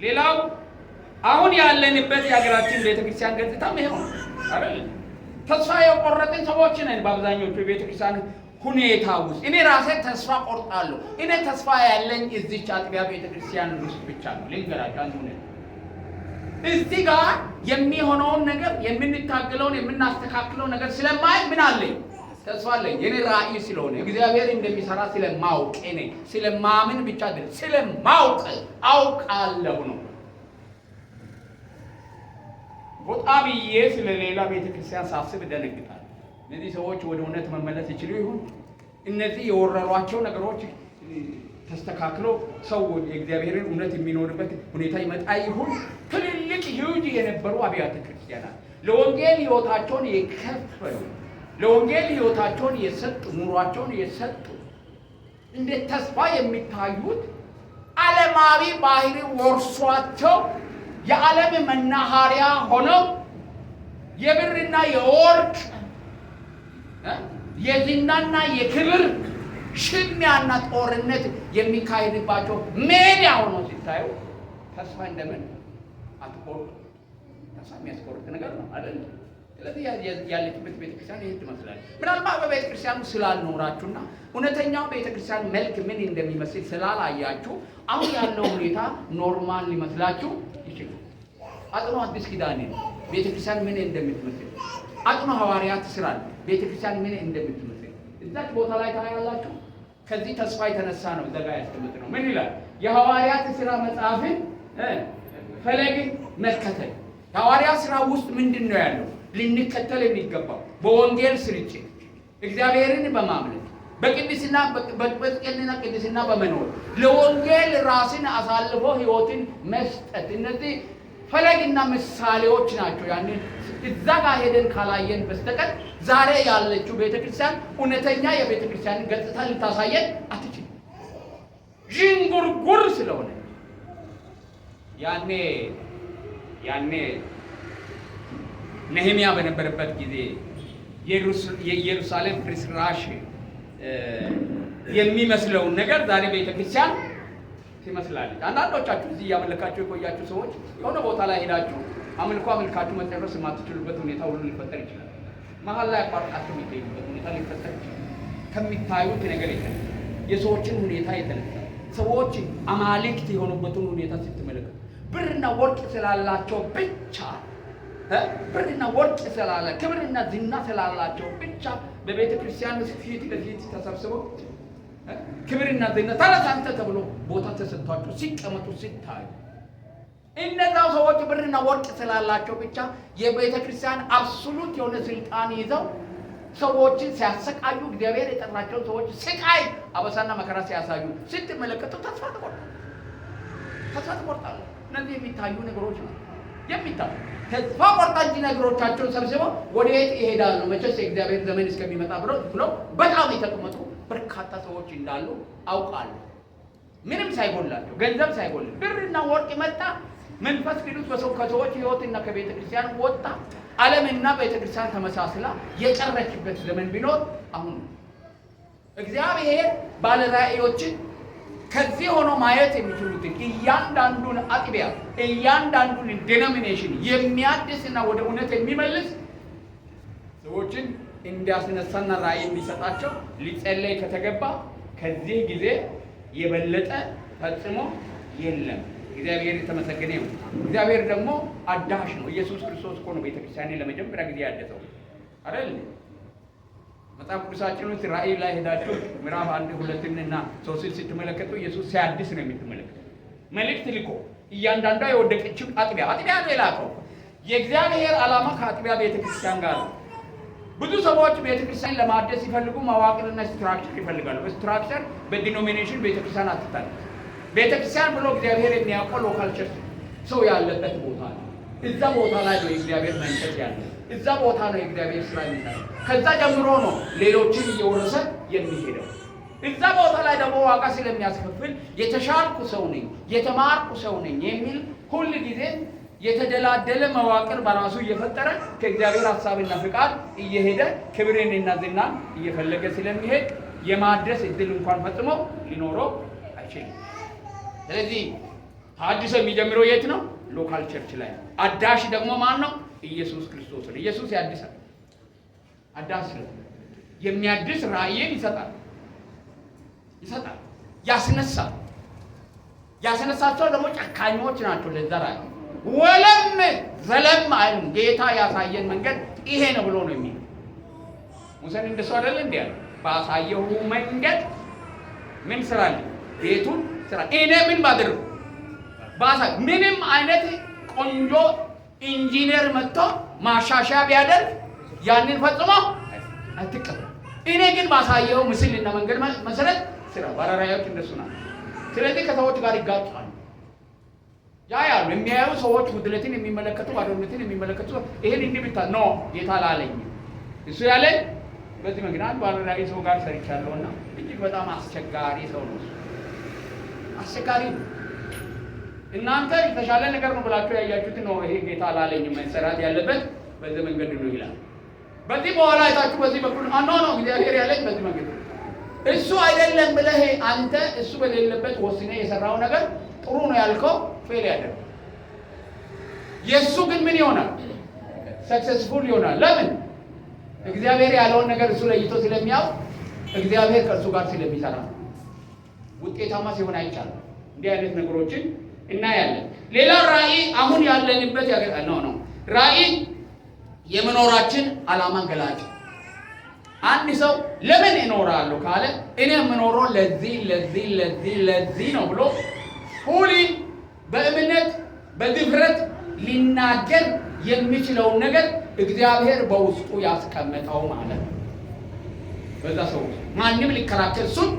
Speaker 2: ሌላው አሁን ያለንበት የሀገራችን ቤተክርስቲያን ገጽታም ይሄው አይደል? ተስፋ የቆረጥን ሰዎች ነን በአብዛኞቹ የቤተክርስቲያን ሁኔታ ውስጥ። እኔ ራሴ ተስፋ ቆርጣለሁ። እኔ ተስፋ ያለኝ እዚች አጥቢያ ቤተክርስቲያን ውስጥ ብቻ ነው። ልንገራችሁ አንዱ ነው እዚህ ጋር የሚሆነውን ነገር የምንታገለውን የምናስተካክለው ነገር ስለማይ ምን አለኝ? ተስፋ አለኝ። የኔ ራዕይ ስለሆነ እግዚአብሔር እንደሚሰራ ስለማውቅ እኔ ስለማምን ብቻ አይደለም ስለማውቅ አውቃለሁ ነው። ወጣ ብዬ ስለሌላ ቤተክርስቲያን ሳስብ እደነግጣለሁ። እነዚህ ሰዎች ወደ እውነት መመለስ ይችሉ ይሆን? እነዚህ የወረሯቸው ነገሮች ተስተካክሎ ሰው የእግዚአብሔርን እውነት የሚኖርበት ሁኔታ ይመጣ ይሆን? ትልልቅ ሂውጅ የነበሩ አብያተ ክርስቲያናት ለወንጌል ሕይወታቸውን የከፈሉ ለወንጌል ሕይወታቸውን የሰጡ ኑሯቸውን የሰጡ እንዴት ተስፋ የሚታዩት ዓለማዊ ባህሪ ወርሷቸው የዓለም መናኸሪያ ሆነው የብርና የወርቅ የዝናና የክብር ሽሚያና ጦርነት የሚካሄድባቸው ሜዳ ሆኖ ሲታዩ ተስፋ እንደምን አትቆርጡ? ተስፋ የሚያስቆርጥ ነገር ነው አይደል? ስለዚህ ያለችበት ቤተክርስቲያን ይሄን ትመስላለች። ምናልባት በቤተክርስቲያኑ ስላልኖራችሁና እውነተኛው ቤተክርስቲያን መልክ ምን እንደሚመስል ስላላያችሁ አሁን ያለው ሁኔታ ኖርማል ሊመስላችሁ ይችላል። አጥኖ አዲስ ኪዳን ነው ቤተክርስቲያን ምን እንደምትመስል፣ አጥኖ ሐዋርያት ሥራ ቤተክርስቲያን ምን እንደምትመስል እዛች ቦታ ላይ ታያላችሁ። ከዚህ ተስፋ የተነሳ ነው ዘጋ ያስቀምጥ ነው። ምን ይላል? የሐዋርያት ሥራ መጽሐፍን ፈለግን መከተል። የሐዋርያት ሥራ ውስጥ ምንድን ነው ያለው? ልንከተል የሚገባው በወንጌል ስርጭት እግዚአብሔርን በማምለክ በቅድስና በጽድቅና ቅድስና በመኖር ለወንጌል ራስን አሳልፎ ሕይወትን መስጠት። እነዚህ ፈለግና ምሳሌዎች ናቸው። ያንን እዛ ጋር ሄደን ካላየን በስተቀር ዛሬ ያለችው ቤተክርስቲያን እውነተኛ የቤተክርስቲያን ገጽታ ልታሳየን አትችልም። ዥንጉርጉር ስለሆነ ያኔ ነህምያ በነበረበት ጊዜ የኢየሩሳሌም ፍርስራሽ የሚመስለውን ነገር ዛሬ ቤተክርስቲያን ትመስላለች። አንዳንዶቻችሁ እዚህ እያመለካችሁ የቆያችሁ ሰዎች የሆነ ቦታ ላይ ሄዳችሁ አምልካችሁ መጨረስ የማትችሉበት ሁኔታ ሁሉ ሊፈጠር ይችላል። መሀል ላይ አቋርጣችሁ የሚገኙበት ሁኔታ ሊፈጠር ይችላል። ከሚታዩት ነገር የተነሳ የሰዎችን ሁኔታ የተነሳ ሰዎች አማልክት የሆኑበትን ሁኔታ ስትመለከቱ ብርና ወርቅ ስላላቸው ብቻ ብርና ወርቅ ስላለ ክብርና ዝና ስላላቸው ብቻ በቤተ ክርስቲያን ፊት ለፊት ተሰብስበው ክብርና ዝና ታላንተ ተብሎ ቦታ ተሰጥቷቸው ሲቀመጡ ሲታዩ እነዛው ሰዎች ብርና ወርቅ ስላላቸው ብቻ የቤተ ክርስቲያን አብሶሉት የሆነ ስልጣን ይዘው ሰዎችን ሲያሰቃዩ እግዚአብሔር የጠራቸው ሰዎች ስቃይ አበሳና መከራ ሲያሳዩ ስትመለከቱ ተስፋ ትቆርጣለህ። እነዚህ የሚታዩ ነገሮች ነው የሚታዩ ተስፋ ቆርጣንጂ ነገሮቻቸውን ሰብስበው ወዴት ይሄዳሉ? መቼስ የእግዚአብሔር ዘመን እስከሚመጣ ብለው በጣም የተቀመጡ በርካታ ሰዎች እንዳሉ አውቃለሁ። ምንም ሳይጎላቸው ገንዘብ ሳይጎል ብርና ወርቅ መጣ። መንፈስ ቅዱስ ከሰዎች ሕይወትና ከቤተ ክርስቲያን ወጣ። ዓለምና ቤተ ክርስቲያን ተመሳስላ የጨረችበት ዘመን ቢኖር አሁን እግዚአብሔር ባለ ራእዮችን ከዚህ ሆኖ ማየት የሚችሉትን እያንዳንዱን አጥቢያ እያንዳንዱን ዲኖሚኔሽን የሚያድስና ወደ እውነት የሚመልስ ሰዎችን እንዲያስነሳና ራእይ እንዲሰጣቸው ሊጸለይ ከተገባ ከዚህ ጊዜ የበለጠ ፈጽሞ የለም። እግዚአብሔር የተመሰገነ ይሁን። እግዚአብሔር ደግሞ አዳሽ ነው። ኢየሱስ ክርስቶስ እኮ ነው ቤተክርስቲያንን ለመጀመሪያ ጊዜ ያደሰው አይደል? መጽሐፍ ቅዱሳችን ውስጥ ራእይ ላይ ሄዳችሁ ምዕራፍ 1 2 እና 3 ስትመለከቱ ኢየሱስ ሲያድስ ነው የምትመለከቱ። መልእክት ልኮ እያንዳንዷ የወደቀችው አጥቢያ ሌላ ነው። የእግዚአብሔር ዓላማ ከአጥቢያ ቤተክርስቲያን ጋር ነው። ብዙ ሰዎች ቤተክርስቲያን ለማደስ ሲፈልጉ መዋቅርና ስትራክቸር ይፈልጋሉ። በስትራክቸር በዲኖሚኔሽን ቤተክርስቲያን አትታለች። ቤተክርስቲያን ብሎ እግዚአብሔር የሚያውቀው ሎካል ቸርች ሰው ያለበት ቦታ ነው። እዛ ቦታ ላይ ነው የእግዚአብሔር መንፈስ ያለው። እዛ ቦታ ነው የእግዚአብሔር ስራ የሚሰራው። ከዛ ጀምሮ ነው ሌሎችን እየወረሰ የሚሄደው። እዛ ቦታ ላይ ደግሞ ዋጋ ስለሚያስከፍል የተሻልኩ ሰው ነኝ፣ የተማርኩ ሰው ነኝ የሚል ሁል ጊዜ የተደላደለ መዋቅር በራሱ እየፈጠረ ከእግዚአብሔር ሐሳብና ፍቃድ እየሄደ ክብርንና ዝናን እየፈለገ ስለሚሄድ የማድረስ እድል እንኳን ፈጽሞ ሊኖረው አይችልም። ስለዚህ ታድሶ የሚጀምረው የት ነው? ሎካል ቸርች ላይ ነው። አዳሽ ደግሞ ማን ነው? ኢየሱስ ክርስቶስ ነው። ኢየሱስ ያድሳል። አዳሽ ነው። የሚያድስ ራእይን ይሰጣል፣ ያስነሳል። ያስነሳቸው ደግሞ ጨካኞች ናቸው። ለዛ ራእይ ወለም ዘለም አይሉም። ጌታ ያሳየን መንገድ ይሄ ነው ብሎ ነው የሚለው። ሙሴን እንደሱ አይደል እንዴ? ባሳየው መንገድ ምን ስራል? ቤቱን ስራ። እኔ ምን ባደረኩ ባሳይ ምንም አይነት ቆንጆ ኢንጂነር መጥቶ ማሻሻያ ቢያደርግ ያንን ፈጽሞ አትቀበል። እኔ ግን ባሳየው ምስልና መንገድ መሰረት ስራ። ባራራዮች እንደሱ ናቸው። ስለዚህ ከሰዎች ጋር ይጋጫሉ። ያሉ የሚያዩ ሰዎች ጉድለትን የሚመለከቱ ባዶነትን የሚመለከቱ ይሄን እንዲህ ብታ ኖ ጌታ ላለኝ እሱ ያለኝ በዚህ መንገድ አንድ ባራራይ ሰው ጋር ሰርቻለሁና እጅግ በጣም አስቸጋሪ ሰው ነው። አስቸጋሪ ነው። እናንተ የተሻለ ነገር ነው ብላችሁ ያያችሁት ነው። ይሄ ጌታ ላለኝ መሰራት ያለበት በዚህ መንገድ ነው ይላል። በዚህ በኋላ አይታችሁ በዚህ በኩል ነው እግዚአብሔር ያለኝ በዚህ መንገድ ነው። እሱ አይደለም ብለህ አንተ እሱ በሌለበት ወስነ የሰራው ነገር ጥሩ ነው ያልከው ፌል ያደርግ። የሱ ግን ምን ይሆናል? ሰክሰስፉል ይሆናል። ለምን? እግዚአብሔር ያለውን ነገር እሱ ለይቶ ስለሚያውቅ እግዚአብሔር ከእሱ ጋር ስለሚሰራ ውጤታማ ሲሆን አይቻልም። እንዲህ አይነት ነገሮችን እናያለን። ሌላ ራእይ አሁን ያለንበት ነው። ራእይ የመኖራችን ዓላማን ገላጭ። አንድ ሰው ለምን እኖራለሁ ካለ እኔ የምኖረው ለዚህ ነው ብሎ ሁሉ በእምነት በድፍረት ሊናገር የሚችለውን ነገር እግዚአብሔር በውስጡ ያስቀመጠው ማለት ነው። በዛ ሰው ማንም ሊከራከር እሱን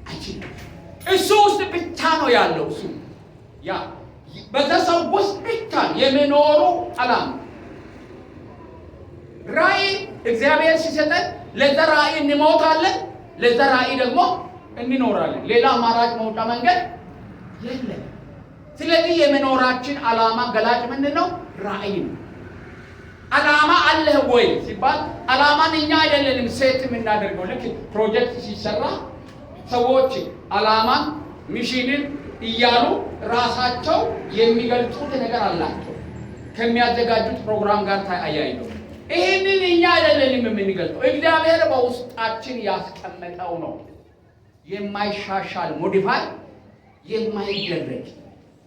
Speaker 2: አይችልም። እሱ ውስጥ ብቻ ነው ያለው። እሱ ያ በዛ ሰው ውስጥ ብቻ የመኖሩ ዓላማ ራእይ እግዚአብሔር ሲሰጠን ለዛ ራእይ እንሞታለን፣ ለዛ ራእይ ደግሞ እንኖራለን። ሌላ አማራጭ መውጫ መንገድ የለም። ስለዚህ የመኖራችን ዓላማ ገላጭ ምንድን ነው? ራእይ ነው። ዓላማ አለህ ወይ ሲባል ዓላማን እኛ አይደለንም ሴት የምናደርገው። ልክ ፕሮጀክት ሲሰራ ሰዎች ዓላማን ሚሽንን እያሉ ራሳቸው የሚገልጹት ነገር አላቸው ከሚያዘጋጁት ፕሮግራም ጋር ተያይዘው። ይህንን እኛ አይደለንም የምንገልጸው፣ እግዚአብሔር በውስጣችን ያስቀመጠው ነው። የማይሻሻል ሞዲፋይ የማይደረግ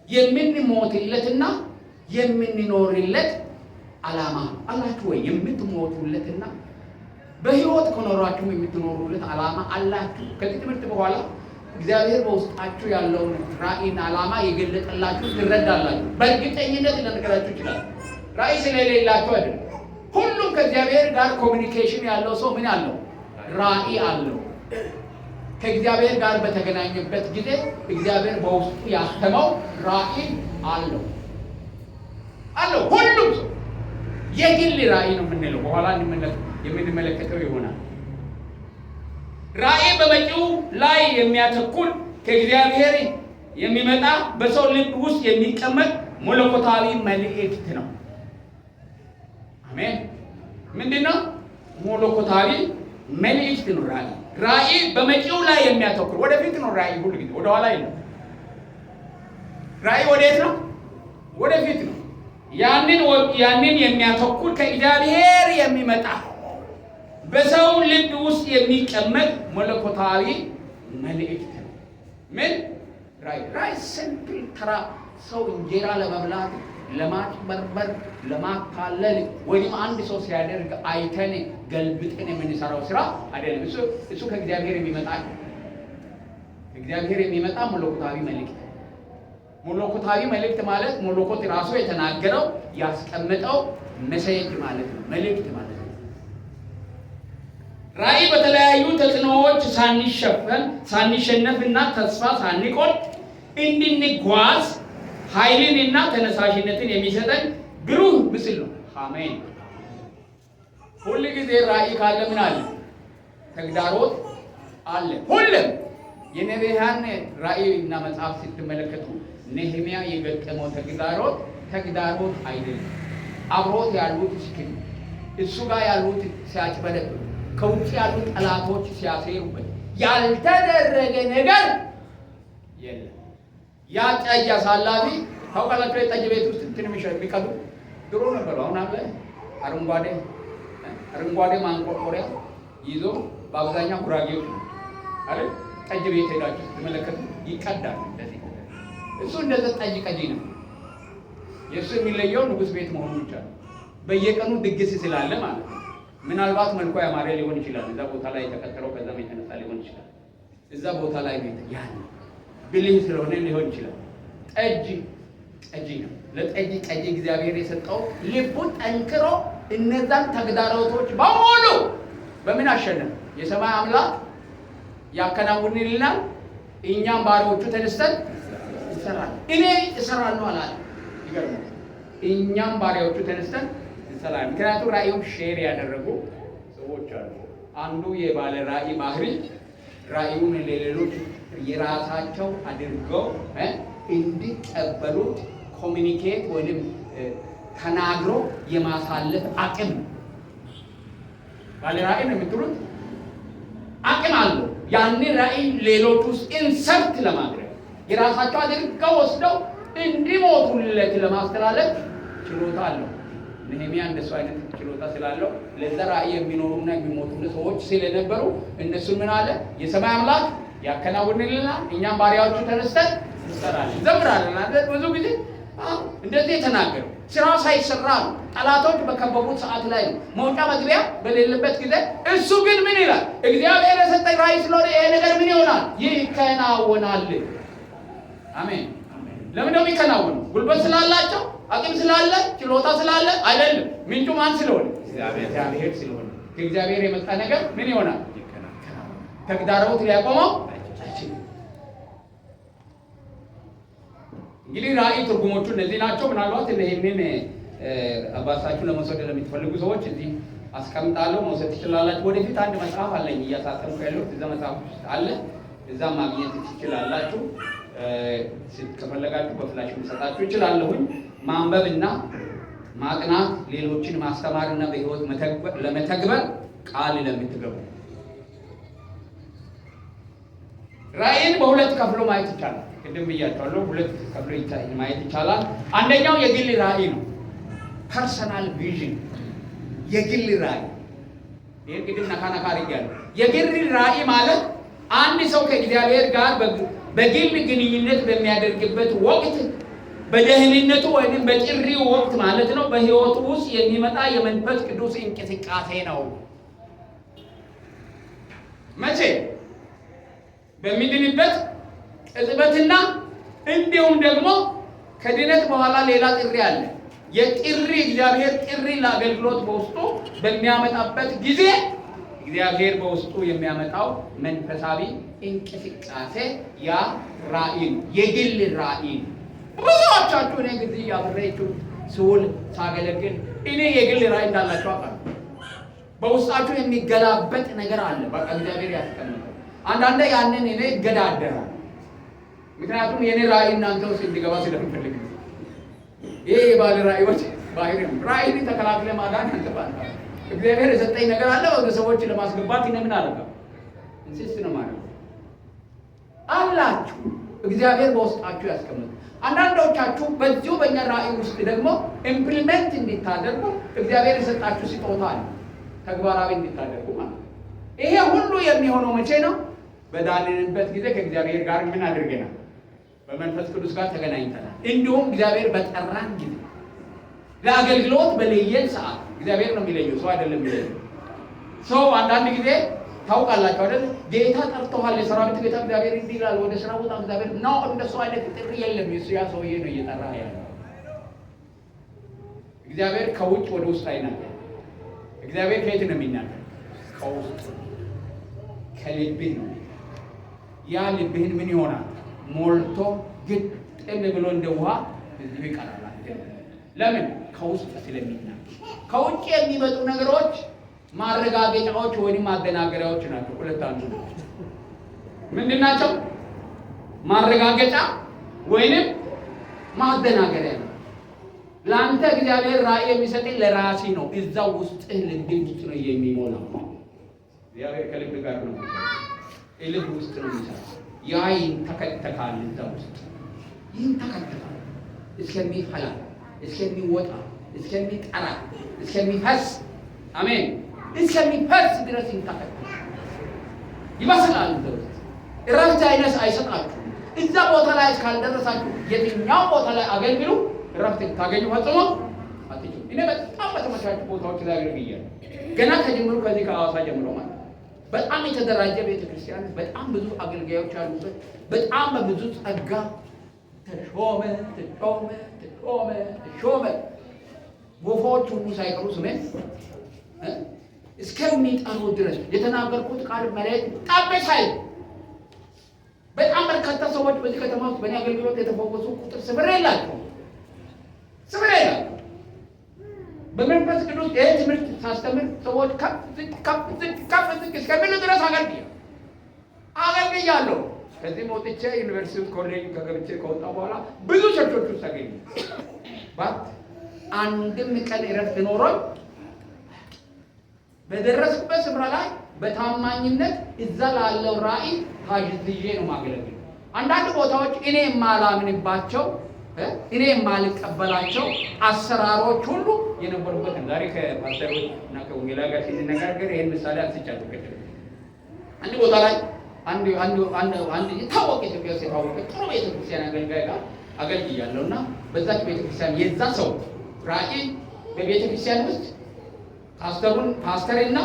Speaker 2: የምንሞትለትና የምንኖርለት ዓላማ አላችሁ ወይ? የምትሞቱለትና በሕይወት ከኖራችሁ የምትኖሩለት ዓላማ አላችሁ። ከዚህ ትምህርት በኋላ እግዚአብሔር በውስጣችሁ ያለውን ራእይና ዓላማ የገለጠላችሁ ትረዳላችሁ። በእርግጠኝነት ልነግራችሁ ይችላል። ራእይ ስለሌላችሁ አይደለም። ሁሉም ከእግዚአብሔር ጋር ኮሚኒኬሽን ያለው ሰው ምን አለው? ራእይ አለው። ከእግዚአብሔር ጋር በተገናኘበት ጊዜ እግዚአብሔር በውስጡ ያተመው ራእይ አለው። ሁሉም ሰው የግል ራእይ ነው የምንለው፣ በኋላ የምንመለከተው ይሆናል። ራእይ በመጪው ላይ የሚያተኩር ከእግዚአብሔር የሚመጣ በሰው ልብ ውስጥ የሚቀመጥ መለኮታዊ መልእክት ነው። አሜን። ምንድን ነው? መለኮታዊ መልእክት ነው ራእይ። ራእይ በመጪው ላይ የሚያተኩር ወደፊት ነው። ራእይ ሁሉ ጊዜ ወደ ኋላ የለም። ራእይ ወዴት ነው? ወደፊት ነው። ያንን የሚያተኩር ከእግዚአብሔር የሚመጣ በሰው ልብ ውስጥ የሚቀመጥ መለኮታዊ መልእክት ነው። ምን ራእይ ሲምፕል ተራ ሰው እንጀራ ለመብላት ለማጭበርበር ለማካለል ወይም አንድ ሰው ሲያደርግ አይተን ገልብጠን የምንሰራው ስራ አይደለም። እሱ ከእግዚአብሔር የሚመጣ ነው። ከእግዚአብሔር የሚመጣ መለኮታዊ መልእክት። መለኮታዊ መልእክት ማለት መለኮት ራሱ የተናገረው ያስቀመጠው መሰየጅ ማለት ነው፣ መልእክት ማለት ነው። ራእይ በተለያዩ ተጽዕኖዎች ሳንሸነፍና ተስፋ ሳንቆርጥ እንድንጓዝ ኃይልንና ተነሳሽነትን የሚሰጠን ብሩህ ምስል ነው። አሜን። ሁል ጊዜ ራእይ ካለ ምን አለ? ተግዳሮት አለ። ሁሉም የነቢያን ራእይ እና መጽሐፍ ስትመለከቱ ነህምያ የገጠመው ተግዳሮት አይደለም። አብሮት ያሉት ሲክል፣ እሱ ጋር ያሉት ሲያጭበረብሩ፣ ከውጭ ያሉት ጠላቶች ሲያሴሩበት ያልተደረገ ነገር የለም። ያ ጠጅ አሳላፊ ታውቃላችሁ፣ የጠጅ ቤት ውስጥ ትንሽ የሚቀዱ ድሮ ነበሩ። አሁን አለ አረንጓዴ ማንቆርቆሪያ ይዞ በአብዛኛው ጉራጌዎች ነው አይደል? ጠጅ ቤት ሄዳችሁ ስትመለከቱ ይቀዳል። እንደዚህ እሱ እንደዚህ ጠጅ ቀጂ ነው። የእሱ የሚለየው ንጉሥ ቤት መሆኑ ብቻ ነው። በየቀኑ ድግስ ስላለ ማለት ነው። ምናልባት መልኩ ያማረ ሊሆን ይችላል። እዛ ቦታ ላይ የተቀጠረው ከዛም የተነሳ ሊሆን ይችላል። እዛ ቦታ ላይ ቤት ያለ ብልህ ስለሆነ ሊሆን ይችላል። ጠጅ ነው። ለጠጅ ቀጂ እግዚአብሔር የሰጠው ልቡን ጠንክሮ እነዛን ተግዳሮቶች በሙሉ በምን አሸነፍ? የሰማይ አምላክ ያከናውንልናል። እኛም ባሪያዎቹ ተነስተን እንሰራለን። እኔ እሰራለሁ አላለ። ይገርማል። እኛም ባሪያዎቹ ተነስተን እንሰራለን። ምክንያቱም ራእዩን ሼር ያደረጉ ሰዎች አሉ። አንዱ የባለ ራእይ ባህሪ ራእዩን ለሌሎች የራሳቸው አድርገው እንዲቀበሉት ኮሚኒኬት ወይም ተናግሮ የማሳለፍ አቅም። ባለ ራእይ ነው የምትሉት አቅም አለው። ያንን ራእይ ሌሎች ውስጥ ኢንሰርት ለማድረግ የራሳቸው አድርገው ወስደው እንዲሞቱለት ለማስተላለፍ ችሎታ አለው። ነህምያ እንደሱ አይነት ችሎታ ስላለው ለዛ ራእይ የሚኖሩና የሚሞቱለት ሰዎች ስለነበሩ እነሱ ምን አለ? የሰማይ አምላክ ያከናውንልናል፣ እኛም ባሪያዎቹ ተነስተን እንሰራለን፣ ዘምራለን አለ። ብዙ ጊዜ እንደዚህ የተናገረው ስራ ሳይሰራ ነው። ጠላቶች በከበቡት ሰዓት ላይ ነው፣ መውጫ መግቢያ በሌለበት ጊዜ። እሱ ግን ምን ይላል? እግዚአብሔር የሰጠኝ ራእይ ስለሆነ ይሄ ነገር ምን ይሆናል? ይከናወናል። አሜን። ለምን ነው የሚከናወነው? ጉልበት ስላላቸው፣ አቅም ስላለ፣ ችሎታ ስላለ አይደለም። ምንጩ ማን ስለሆነ? እግዚአብሔር ስለሆነ። ከእግዚአብሔር የመጣ ነገር ምን ይሆናል? ተግዳሮት ሊያቆመው አይችልም። እንግዲህ ራእይ ትርጉሞቹ እነዚህ ናቸው። ምናልባት ይህንን አባሳችሁ ለመውሰድ ለምትፈልጉ ሰዎች እዚህ አስቀምጣለሁ፣ መውሰድ ትችላላችሁ። ወደፊት አንድ መጽሐፍ አለኝ እያሳተምኩ ያለሁት እዛ መጽሐፍ ውስጥ አለ። እዛ ማግኘት ትችላላችሁ። ከፈለጋችሁ በፍላሽ ልሰጣችሁ እችላለሁኝ። ማንበብና ማጥናት፣ ሌሎችን ማስተማርና በህይወት ለመተግበር ቃል ለምትገቡ ራእይን በሁለት ከፍሎ ማየት ይቻላል። ቅድም ብያቸዋለሁ። ሁለት ከፍሎ ማየት ይቻላል። አንደኛው የግል ራእይ ነው፣ ፐርሰናል ቪዥን፣ የግል ራእይ። ይሄ ቅድም ነካነካ አድርጌያለሁ። የግል ራእይ ማለት አንድ ሰው ከእግዚአብሔር ጋር በግል ግንኙነት በሚያደርግበት ወቅት በደህንነቱ ወይም በጥሪው ወቅት ማለት ነው፣ በህይወቱ ውስጥ የሚመጣ የመንፈስ ቅዱስ እንቅስቃሴ ነው። መቼ? በሚድንበት ቅጽበትና እንዲሁም ደግሞ ከድነት በኋላ ሌላ ጥሪ አለ። የጥሪ እግዚአብሔር ጥሪ ለአገልግሎት በውስጡ በሚያመጣበት ጊዜ እግዚአብሔር በውስጡ የሚያመጣው መንፈሳዊ እንቅስቃሴ ያ ራእይ ነው፣ የግል ራእይ ነው። ብዙዎቻችሁ እኔ ጊዜ አብሬያችሁ ስውል ሳገለግል እኔ የግል ራእይ እንዳላችሁ አውቃለሁ። በውስጣችሁ የሚገላበጥ ነገር አለ። በቃ እግዚአብሔር ያስቀምጠው። አንዳንዴ ያንን እኔ እገዳደራለሁ፣ ምክንያቱም የኔ ራእይ እናንተ ውስጥ እንዲገባ ስለምፈልግ ነው። ይሄ የባለ ራእዮች ባህሪ ነው። ራእይን ተከላክለ ማዳን አንተባለ እግዚአብሔር የሰጠኝ ነገር አለ ወደ ሰዎች ለማስገባት ምን አደረጋ እንስስ ነው ማለት አላችሁ። እግዚአብሔር በውስጣችሁ ያስቀምጥ። አንዳንዶቻችሁ በዚሁ በእኛ ራእይ ውስጥ ደግሞ ኢምፕሊመንት እንዲታደርጉ እግዚአብሔር የሰጣችሁ ስጦታ አለ፣ ተግባራዊ እንዲታደርጉ ማለት። ይሄ ሁሉ የሚሆነው መቼ ነው? በዳንንበት ጊዜ ከእግዚአብሔር ጋር ምን አድርገናል? በመንፈስ ቅዱስ ጋር ተገናኝተናል። እንዲሁም እግዚአብሔር በጠራን ጊዜ ለአገልግሎት በለየን ሰዓት እግዚአብሔር ነው የሚለየው፣ ሰው አይደለም የሚለየው። ሰው አንዳንድ ጊዜ ታውቃላችሁ አይደል? ጌታ ጠርቶሃል፣ የሰራዊት ጌታ እግዚአብሔር እንዲህ ይላል፣ ወደ ስራ ቦታ እግዚአብሔር ነው። እንደሱ አይነት ጥሪ የለም። እሱ ያ ሰውዬ ነው እየጠራ ያለው። እግዚአብሔር ከውጭ ወደ ውስጥ አይናገር። እግዚአብሔር ከየት ነው የሚናገር? ከውስጥ ከልብህ ነው። ያ ልብህን ምን ይሆናል? ሞልቶ ግጥም ብሎ እንደ ውሃ እዚህ ይቀራል። ለምን? ከውስጥ ስለሚናገር። ከውጭ የሚመጡ ነገሮች ማረጋገጫዎች ወይም ማደናገሪያዎች ናቸው። ሁለት አንዱ ምንድን ናቸው? ማረጋገጫ ወይንም ማደናገሪያ ነው። ለአንተ እግዚአብሔር ራእይ የሚሰጥህ ለራሲ ነው። እዛው ውስጥህ ልብ ውስጥ ነው የሚሞላው። እግዚአብሔር ከልብ ጋር ነው፣ ልብ ውስጥ ነው የሚሰራው። ያ ይንተከተካል፣ እዛ ውስጥ ይንተከተካል እስከሚፈላ፣ እስከሚወጣ፣ እስከሚጠራ፣ እስከሚፈስ አሜን፣ እስከሚፈስ ድረስ ይንተከተካል፣ ይመስላል። እዛ ውስጥ እረፍት አይሰጣችሁ። እዛ ቦታ ላይ እስካልደረሳችሁ የትኛው ቦታ ላይ አገልግሉ እረፍት ታገኙ ፈጽሞ አትችሉ። እኔ በጣም በተመቻቹ ቦታዎች ላይ አገልግያለሁ። ገና ከጀምሩ ከዚህ ከሐዋሳ ጀምሮ ማለት በጣም የተደራጀ ቤተክርስቲያን፣ በጣም ብዙ አገልጋዮች ያሉበት፣ በጣም በብዙ ጸጋ ተሾመ ተሾመ ተሾመ ተሾመ ወፎች ሁሉ ሳይቀሩ ስሜን እስከሚጠሩ ድረስ የተናገርኩት ቃል መሬት ጣበሳይ። በጣም በርካታ ሰዎች በዚህ ከተማ ውስጥ በእኔ አገልግሎት የተፈወሱ ቁጥር ስፍር የላቸውም። ስፍር የላቸውም። በመንፈስ ቅዱስ ይህ ትምህርት ሳስተምር ሰዎች ከፍ ዝቅ እስከሚሉ ድረስ አገልግያለሁ። ከዚህም ወጥቼ ዩኒቨርሲቲ ኮሌጅ ከገብቼ ከወጣ በኋላ ብዙ ቸርቾች ውስጥ አገኘ ባት አንድም ቀን እረፍት ኖሮኝ በደረስኩበት ስፍራ ላይ በታማኝነት እዛ ላለው ራእይ ታጅዝዬ ነው ማገለግል። አንዳንድ ቦታዎች እኔ የማላምንባቸው እኔ የማልቀበላቸው አሰራሮች ሁሉ የነበሩበት ነው። ዛሬ ከፓስተሮች እና ከወንጌላውያን ጋር ሲነጋገር ይህን ምሳሌ አንስቻለሁ። አንድ ቦታ ላይ አንድ የታወቀ ኢትዮጵያ ውስጥ የታወቀ ጥሩ ቤተክርስቲያን አገልጋይ ጋር አገልግያለሁ እና በዛች ቤተክርስቲያን የዛ ሰው ራእይ በቤተክርስቲያን ውስጥ ፓስተርና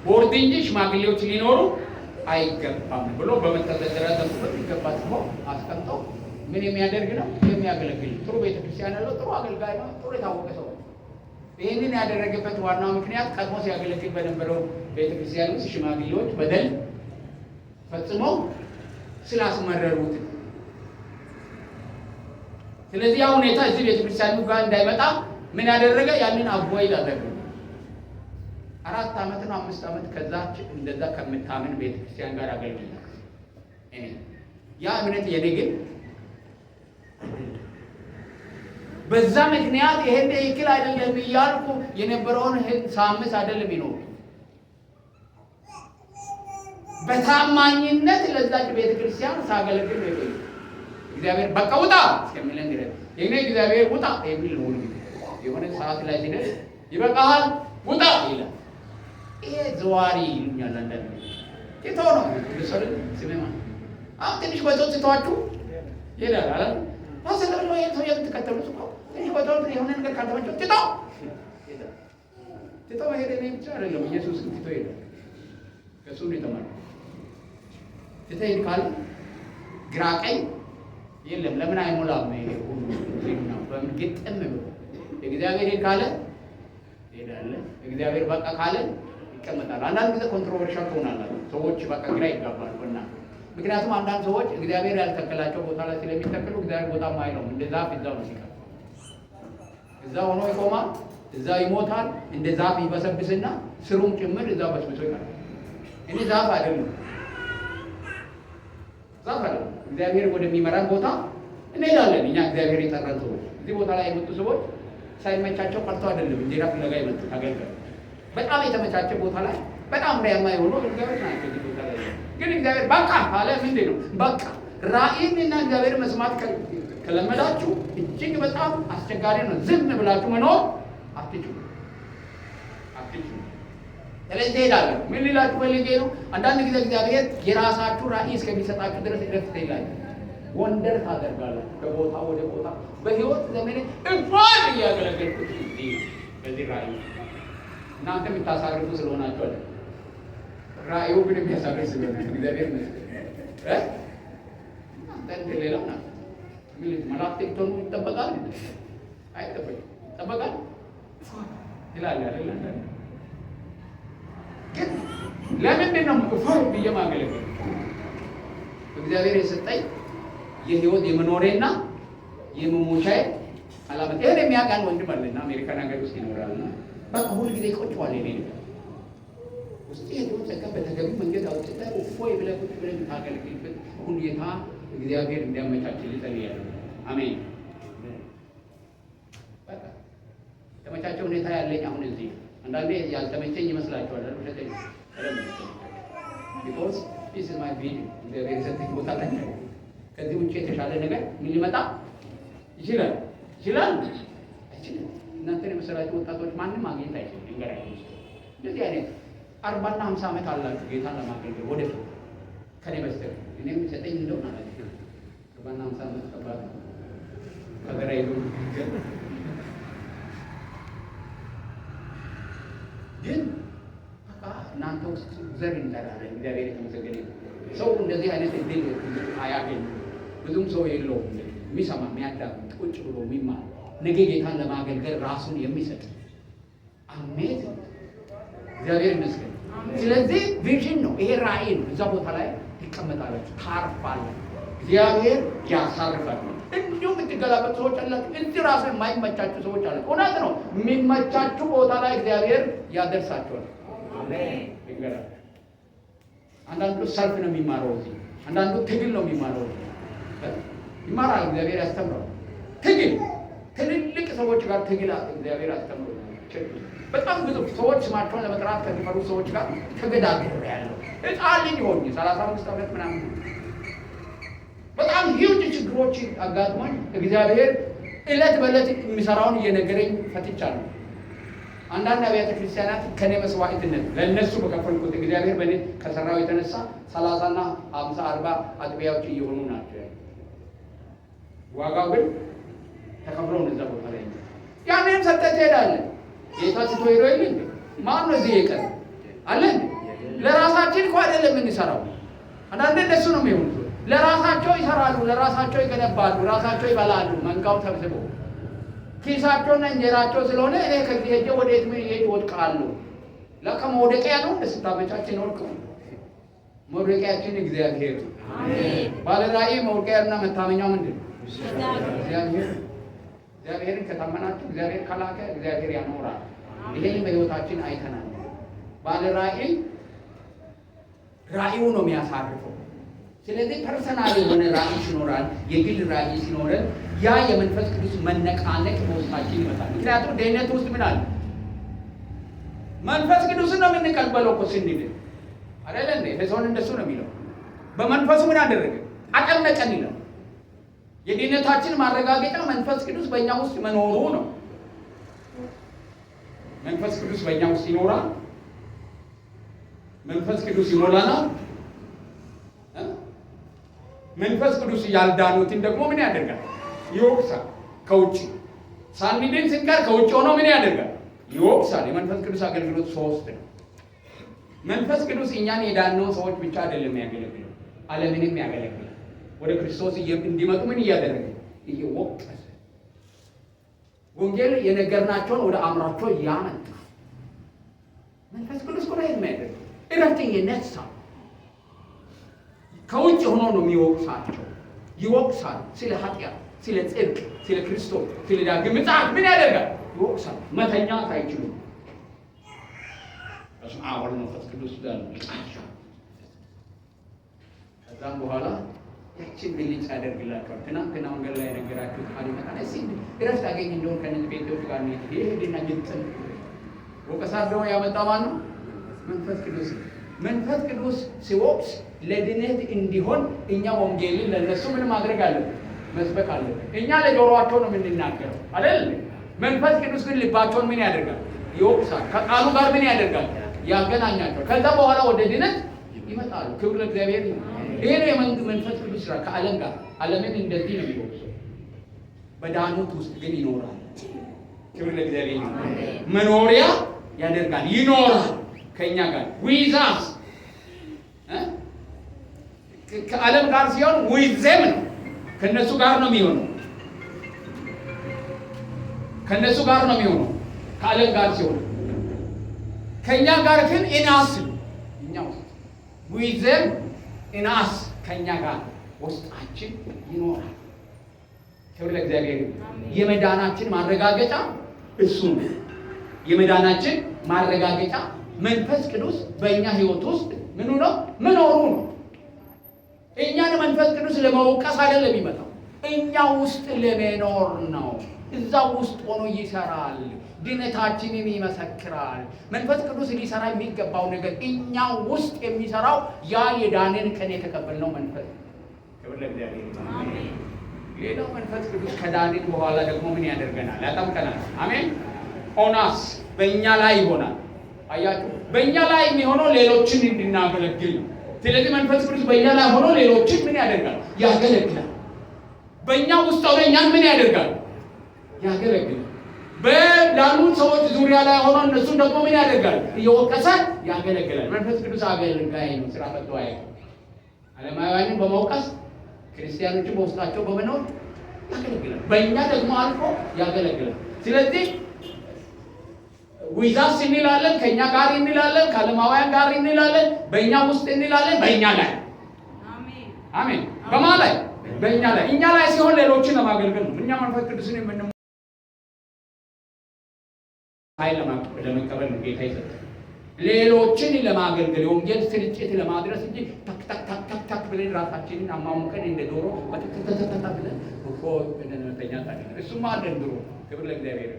Speaker 2: ቦርድ እንጂ ሽማግሌዎች ሊኖሩ አይገባም ብሎ በመተዳደሪያ ደንቡ በሚገባ ጽፎ አስቀምጠው ምን የሚያደርግ ነው? የሚያገለግል ጥሩ ቤተክርስቲያን ያለው ጥሩ አገልጋይ ነው፣ ጥሩ የታወቀ ሰው። ይህንን ያደረገበት ዋናው ምክንያት ቀድሞ ሲያገለግል በነበረው ቤተክርስቲያን ውስጥ ሽማግሌዎች በደል ፈጽመው ስላስመረሩት። ስለዚህ ያ ሁኔታ እዚህ ቤተክርስቲያኑ ጋር እንዳይመጣ ምን ያደረገ? ያንን አቮይድ አደረገ። 4 ዓመት ነው 5 ዓመት ከዛች እንደዛ ከምታምን ቤተክርስቲያን ጋር አገልግሏል። ያ እምነት የኔ ግን በዛ ምክንያት ይሄን ትክክል አይደለም እያልኩ የነበረውን ሳምስ አይደለም ይኖር በታማኝነት ለዛች ቤተክርስቲያን ሳገለግል ነው እግዚአብሔር በቃ ውጣ እስከሚለን ድረስ የኔ እግዚአብሔር ውጣ የሚል ነው። የሆነ ሰዓት ላይ ሲደርስ ይበቃሃል ውጣ ይላል። ይሄ ዘዋሪ ይሉኛል አንዳንድ ጌታ ነው ለሰለ ስሜማ አሁን ትንሽ በቶት ተዋችሁ ይላል አለ ታሰለ ነው የምትከተሉት እኮ ትንሽ በቶት የሆነ ነገር ካደረጋችሁ ትተው ትተው መሄድ ነው ብቻ አይደለም። ኢየሱስ ትተው ይላል ከሱ ነው የተማረው። ትተው ይልካል ግራ ቀኝ የለም ለምን አይሞላም? ይሄ ሁሉ ነው በምን ግጥም ብሎ እግዚአብሔር ካለ ይላል። እግዚአብሔር በቃ ካለ ይቀመጣል። አንዳንድ ጊዜ ኮንትሮቨርሻል ትሆናላችሁ ሰዎች በቃ ግራ ይጋባሉ እና ምክንያቱም አንዳንድ ሰዎች እግዚአብሔር ያልተከላቸው ቦታ ላይ ስለሚተክሉ እግዚአብሔር ቦታ ማይነው እንደ ዛፍ እዛው ነው ሲቀር እዛው ሆኖ ይቆማል፣ እዛው ይሞታል። እንደ ዛፍ ይበሰብስና ስሩም ጭምር እዛው በስብሶ ይቀራል። እኔ ዛፍ አይደለም ዛፍ አይደለም። እግዚአብሔር ወደሚመራን ቦታ እንሄዳለን። እኛ እግዚአብሔር የጠራን ሰዎች እዚህ ቦታ ላይ የመጡ ሰዎች ሳይመቻቸው ቀርተው አይደለም እንጀራ ፍለጋ የመጡት አገልጋይ በጣም የተመቻቸ ቦታ ላይ በጣም ፍሬያማ የሆኑ እግዚአብሔር ናቸው። እዚህ ቦታ ላይ ግን እግዚአብሔር በቃ ካለ ምንድን ነው በቃ ራእይንና እግዚአብሔር መስማት ከለመዳችሁ እጅግ በጣም አስቸጋሪ ነው። ዝም ብላችሁ መኖር አትችሉ። ስለዚህ ሄዳለሁ ምን ሊላችሁ ፈልጌ ነው። አንዳንድ ጊዜ እግዚአብሔር የራሳችሁ ራእይ እስከሚሰጣችሁ ድረስ እረፍት ይላል። ወንደር ታደርጋላችሁ ከቦታ ወደ ቦታ በህይወት ዘመኔ እንኳን እያገለገልኩት በዚህ ራእይ እናንተ የምታሳርፉ ስለሆናችሁ አይደል። ራእዩ ግን የሚያሳርፍ ስለሆነ እግዚአብሔር ይመስገን። አንተ ሌላው ነው ምን መላእክት ተኑ ይጠበቃል አይጠበቅም? ይጠበቃል ይላል አይደል? ግን ለምንድን ነው ፈር ብዬ ማገለግል? እግዚአብሔር የሰጠኝ የህይወት የመኖሬና የመሞቻዬ አላማት ይሄን የሚያውቃን ወንድም አለና አሜሪካን ሀገር ውስጥ ይኖራልና በቃ ሁሉ ጊዜ ቆጭዋል። እኔ ውስጥ የሆነ ጸጋ በተገቢ መንገድ አውጥተህ እፎይ ብለህ ቁጭ ብለህ የምታገለግልበት ሁኔታ እግዚአብሔር እንዲያመቻችልህ ጸልያለሁ። አሜን። በቃ የተመቻቸ ሁኔታ ያለኝ አሁን እዚህ አንዳንዴ ያልተመቸኝ ይመስላችኋል አይደል? because this is my vision እግዚአብሔር የሰጠኝ ቦታ ላይ ከዚህ ውጭ የተሻለ ነገር ምን ሊመጣ ይችላል? አይችልም። እናንተን የመሰላችሁ ወጣቶች ማንም ማግኘት አይችልም። እንገራችሁ እንደዚህ አይነት 40 እና 50 ዓመት አላችሁ ጌታን ለማገልገል ወደፊት ከኔ በስተቀር እኔ የምሰጠኝ እንደው ማለት ነው 40 እና 50 ዓመት ከባድ ከገራ ይሉ ግን እናንተ ውስጥ ዘር እንዳላለን እግዚአብሔር የተመሰገነ ሰው እንደዚህ አይነት እድል አያገኝ። ብዙም ሰው የለውም የሚሰማ የሚያዳምጥ ቁጭ ብሎ የሚማር ነገ ጌታን ለማገልገል ራሱን የሚሰጥ አሜን። እግዚአብሔር ይመስገን። ስለዚህ ቪዥን ነው ይሄ ራእይ ነው። እዛ ቦታ ላይ ትቀመጣላችሁ፣ ታርፋላችሁ፣ እግዚአብሔር ያሳርፋል። እንዲሁ የምትገላበጡ ሰዎች አላችሁ። እዚህ ራሱ የማይመቻችሁ ሰዎች አላችሁ። እውነት ነው። የሚመቻችሁ ቦታ ላይ እግዚአብሔር ያደርሳችኋል። አሜን። አንዳንዱ ሰልፍ ነው የሚማረው እዚህ፣ አንዳንዱ ትግል ነው የሚማረው። ይማራል፣ እግዚአብሔር ያስተምራል። ትግል ትልልቅ ሰዎች ጋር ትግል እግዚአብሔር ያስተምራል። በጣም ብዙ ሰዎች ስማቸውን ለመጥራት ከሚፈሩ ሰዎች ጋር ተገዳድሬያለሁ። ሕፃን ልጅ ሆኜ 35 ዓመት ምናምን በጣም ሂውጅ ችግሮች አጋጥሞኝ እግዚአብሔር ዕለት በዕለት የሚሰራውን እየነገረኝ ፈትቻለሁ። አንዳንድ አብያተ ክርስቲያናት ከኔ መስዋዕትነት ለእነሱ በከፈልኩት እግዚአብሔር በእኔ ከሰራው የተነሳ 30 እና 50 40 አጥቢያዎች እየሆኑ ናቸው። ዋጋው ግን ተከፍሎ ነው እዛ ቦታ ላይ ያንንም ሰጥተህ ትሄዳለህ። ጌታ ትቶ ሄዶ የለ ማን ነው እዚህ የቀረ አለ? ለራሳችን እኮ አይደለም የምንሰራው። አንዳንዴ እንደሱ ነው የሚሆኑት። ለራሳቸው ይሰራሉ፣ ለራሳቸው ይገነባሉ፣ ራሳቸው ይበላሉ። መንጋው ተብስቦ ኪሳቸውና እንጀራቸው ስለሆነ እኔ ከዚህ ሄጄ ወዴት ምን ይሄድ ወድቃሉ። ለካ መውደቂያ ነው ስታመቻችን ወድቁ። መውደቂያችን እግዚአብሔር አሜን። ባለ ራእይ መውደቂያና መታመኛው ምንድን ነው? እግዚአብሔር። እግዚአብሔርን ከታመናችሁ እግዚአብሔር ካላከ እግዚአብሔር ያኖራል። ይሄን በህይወታችን አይተናል። ባለ ራእይ ራእዩ ነው የሚያሳርፈው። ስለዚህ ፐርሰናል የሆነ ራእይ ሲኖራል፣ የግል ራእይ ሲኖረን ያ የመንፈስ ቅዱስ መነቃነቅ በውስጣችን ይመጣል። ምክንያቱም ደህንነት ውስጥ ምን አለ? መንፈስ ቅዱስን ነው የምንቀበለው እኮ ስንል አይደለ እንዴ? ኤፌሶን እንደሱ ነው የሚለው። በመንፈሱ ምን አደረገ? አጠመቀን ይላል። የድህነታችን ማረጋገጫ መንፈስ ቅዱስ በእኛ ውስጥ መኖሩ ነው። መንፈስ ቅዱስ በእኛ ውስጥ ይኖራል። መንፈስ ቅዱስ ይሞላናል። መንፈስ ቅዱስ ያልዳኑትን ደግሞ ምን ያደርጋል? ይወቅሳል። ከውጭ ሳንድን ስንቀር ከውጭ ሆኖ ምን ያደርጋል? ይወቅሳል። የመንፈስ ቅዱስ አገልግሎት ሶስት ነው። መንፈስ ቅዱስ እኛን የዳነው ሰዎች ብቻ አይደለም የሚያገለግለው፣ ዓለምንም ያገለግላል። ወደ ክርስቶስ እንዲመጡ ምን እያደረገ? እየወቀሰ ወንጌል የነገርናቸውን ወደ አእምሯቸው ያመጣ መንፈስ ቅዱስ እኮ ነው የሚያደርግ። እረፍትን ይነሳል። ከውጭ ሆኖ ነው የሚወቅሳቸው። ይወቅሳል። ስለ ኃጢአት፣ ስለ ጽድቅ፣ ስለ ክርስቶስ፣ ስለ ዳግም ምጽአት ምን ያደርጋል? ይወቅሳል። መተኛት አይችሉም። በስመ አብ ወወልድ ወመንፈስ ቅዱስ ይላል። ከዛም በኋላ ያችን ብልጭ ያደርግላቸዋል። ትናንትና ወንጌል ላይ የነገራችሁት ቃል ይመጣል። እስኪ እረፍት አገኝ እንደሆን ከነዚህ ቤቶች ጋር ነው ይሄድና ግጥም ወቀሳ ደግሞ ያመጣ ማን ነው? መንፈስ ቅዱስ። መንፈስ ቅዱስ ሲወቅስ ለድነት እንዲሆን እኛ ወንጌልን ለነሱ ምን ማድረግ አለብን? መስበክ አለብን። እኛ ለጆሮአቸው ነው የምንናገረው አይደል? መንፈስ ቅዱስ ግን ልባቸውን ምን ያደርጋል? ይወቅሳል። ከቃሉ ጋር ምን ያደርጋል? ያገናኛቸው። ከዛ በኋላ ወደ ድነት ይመጣሉ። ክብር ለእግዚአብሔር ነው። ይሄ ነው የመንፈስ ቅዱስ ስራ ከዓለም ጋር። ዓለምን እንደዚህ ነው የሚወቅሰው፣ በዳኑት ውስጥ ግን ይኖራል። ክብር ለእግዚአብሔር ነው። መኖሪያ ያደርጋል፣ ይኖራል ከእኛ ጋር ዊዛስ ከዓለም ጋር ሲሆን ዊዘም ነው፣ ከነሱ ጋር ነው የሚሆነው። ከነሱ ጋር ነው የሚሆነው ከዓለም ጋር ሲሆን፣ ከእኛ ጋር ግን ኢናስ እኛ ውስጥ ዊዘም ኢናስ ከእኛ ጋር ውስጣችን ይኖራል። ክብር ለእግዚአብሔር። የመዳናችን ማረጋገጫ እሱ ነው። የመዳናችን ማረጋገጫ መንፈስ ቅዱስ በእኛ ሕይወት ውስጥ ምኑ ነው? መኖሩ ነው። እኛን መንፈስ ቅዱስ ለመውቀስ አይደለም የሚመጣው፣ እኛ ውስጥ ለመኖር ነው። እዛ ውስጥ ሆኖ ይሰራል፣ ድነታችንን ይመሰክራል። መንፈስ ቅዱስ ሊሰራ የሚገባው ነገር እኛ ውስጥ የሚሰራው ያ የዳንን ቀን የተቀበልነው መንፈስ። ክብር ለእግዚአብሔር። ሌላው መንፈስ ቅዱስ ከዳንን በኋላ ደግሞ ምን ያደርገናል? ያጠምቀናል። አሜን። ኦናስ በእኛ ላይ ይሆናል። አያችሁ፣ በእኛ ላይ የሚሆነው ሌሎችን እንድናገለግል ነው። ስለዚህ መንፈስ ቅዱስ በእኛ ላይ ሆኖ ሌሎችን ምን ያደርጋል? ያገለግላል። በእኛ ውስጥ ሆኖ እኛን ምን ያደርጋል? ያገለግላል። በዳኑት ሰዎች ዙሪያ ላይ ሆኖ እነሱን ደግሞ ምን ያደርጋል? እየወቀሰ ያገለግላል። መንፈስ ቅዱስ አገልጋይ ነው። ስራ ፈቶ አይደለም። ዓለማውያንን በመውቀስ ክርስቲያኖችን በውስጣቸው በመኖር ያገለግላል። በእኛ ደግሞ አልፎ ያገለግላል። ስለዚህ ዊዛስ እንላለን፣ ከእኛ ጋር እንላለን፣ ከዓለማውያን ጋር እንላለን፣ በእኛ ውስጥ እንላለን፣ በእኛ ላይ አሜን። በማ ላይ? በእኛ ላይ። እኛ ላይ ሲሆን ሌሎችን ለማገልገል ነው። እኛ መንፈስ ቅዱስን የምንሞ ኃይል ለመቀበል ነው ጌታ ይሰጣል። ሌሎችን ለማገልገል የወንጌል ስርጭት ለማድረስ እንጂ ታክ ታክ ታክ ታክ ታክ ብለን ራሳችንን አማሙቀን እንደ ዶሮ በተተተተተ ብለን እኮ እንደነተኛ ታዲያ እሱማ አለን ድሮ። ክብር ለእግዚአብሔር።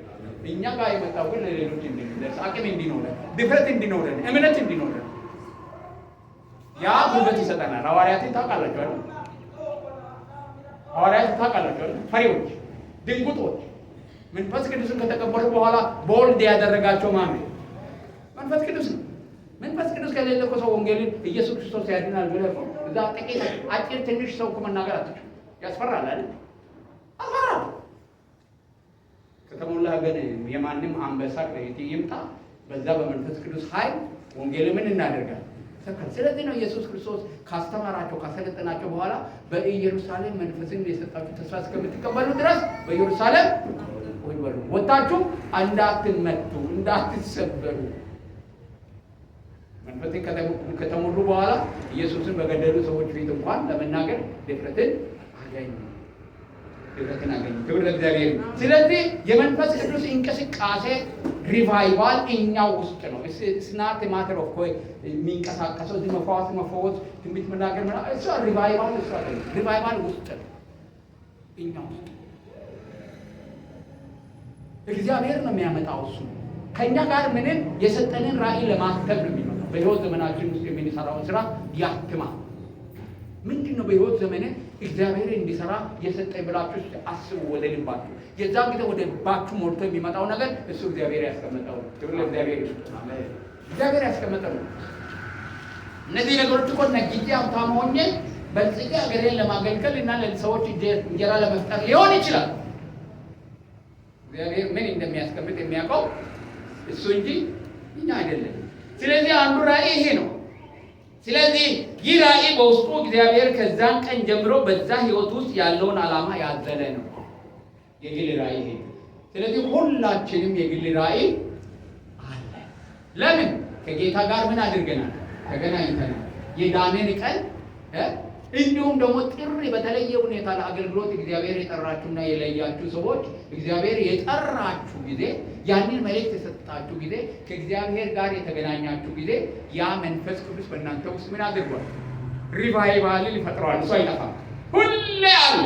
Speaker 2: እኛ ጋር የመጣው ግን ለሌሎች እንድንደርስ አቅም እንዲኖረን፣ ድፍረት እንዲኖረን፣ እምነት እንዲኖረን ያ ጉልበት ይሰጠናል። ሐዋርያትን ታውቃላችሁ አይደል? ሐዋርያትን ታውቃላችሁ አይደል? ፈሪዎች፣ ድንጉጦች መንፈስ ቅዱስን ከተቀበሉ በኋላ ቦልድ ያደረጋቸው ማን ነው? መንፈስ ቅዱስ ነው። መንፈስ ቅዱስ ከሌለ እኮ ሰው ወንጌልን ኢየሱስ ክርስቶስ ያድናል ብለህ እኮ እዛ ጥቂት አጭር ትንሽ ሰው እኮ መናገር አትችልም። ያስፈራል አይደል? አስፈራል። ከተሞላ ግን የማንም አንበሳ ከየት ይምጣ በዛ በመንፈስ ቅዱስ ኃይል ወንጌል ምን እናደርጋለን? ስለዚህ ነው ኢየሱስ ክርስቶስ ካስተማራቸው ካሰለጠናቸው በኋላ በኢየሩሳሌም መንፈስን የሰጣችሁ ተስፋ እስከምትቀበሉ ድረስ በኢየሩሳሌም ወጣችሁ እንዳትመቱ እንዳትሰበሩ። መንፈስን ከተሞሉ በኋላ ኢየሱስን በገደሉ ሰዎች ፊት እንኳን ለመናገር ድፍረትን አገኙ። ክብር ለእግዚአብሔር። ስለዚህ የመንፈስ ቅዱስ እንቅስቃሴ ሪቫይቫል እኛው ውስጥ ነው። ስናት ማተር ኦፍ ኮይ የሚንቀሳቀሰው እዚህ መፈወስ ትንቢት መናገር እሷ ሪቫይቫል እሷ ሪቫይቫል ውስጥ ነው እኛው ውስጥ እግዚአብሔር ነው የሚያመጣው። እሱ ከእኛ ጋር ምንም የሰጠንን ራእይ ለማተም ነው የሚመጣው። በሕይወት ዘመናችን ውስጥ የምንሰራውን ስራ ያትማል። ምንድን ነው በሕይወት ዘመን እግዚአብሔር እንዲሰራ የሰጠኝ ብላችሁ አስቡ። ወደ ልባችሁ የዛ ጊዜ ወደ ልባችሁ ሞልቶ የሚመጣው ነገር እሱ እግዚአብሔር ያስቀመጠው ነው። ለእግዚአብሔር እግዚአብሔር ያስቀመጠው ነው። እነዚህ ነገሮች እኮ ነግጄ ሀብታም ሆኜ በልጽጌ ሀገሬን ለማገልገል እና ለሰዎች እንጀራ ለመፍጠር ሊሆን ይችላል። እግዚአብሔር ምን እንደሚያስቀምጥ የሚያውቀው እሱ እንጂ እኛ አይደለም። ስለዚህ አንዱ ራእይ ይሄ ነው። ስለዚህ ይህ ራእይ በውስጡ እግዚአብሔር ከዛን ቀን ጀምሮ በዛ ህይወት ውስጥ ያለውን ዓላማ ያዘለ ነው። የግል ራእይ ይሄ። ስለዚህ ሁላችንም የግል ራእይ አለ። ለምን? ከጌታ ጋር ምን አድርገናል? ተገናኝተናል። የዳንን ቀን እንዲሁም ደግሞ ጥሪ በተለየ ሁኔታ ለአገልግሎት እግዚአብሔር የጠራችሁና የለያችሁ ሰዎች እግዚአብሔር የጠራችሁ ጊዜ ያንን መልእክት የሰጣችሁ ጊዜ ከእግዚአብሔር ጋር የተገናኛችሁ ጊዜ ያ መንፈስ ቅዱስ በእናንተ ውስጥ ምን አድርጓል? ሪቫይቫልን ይፈጥረዋል። እሱ አይጠፋም፣ ሁሌ አለ።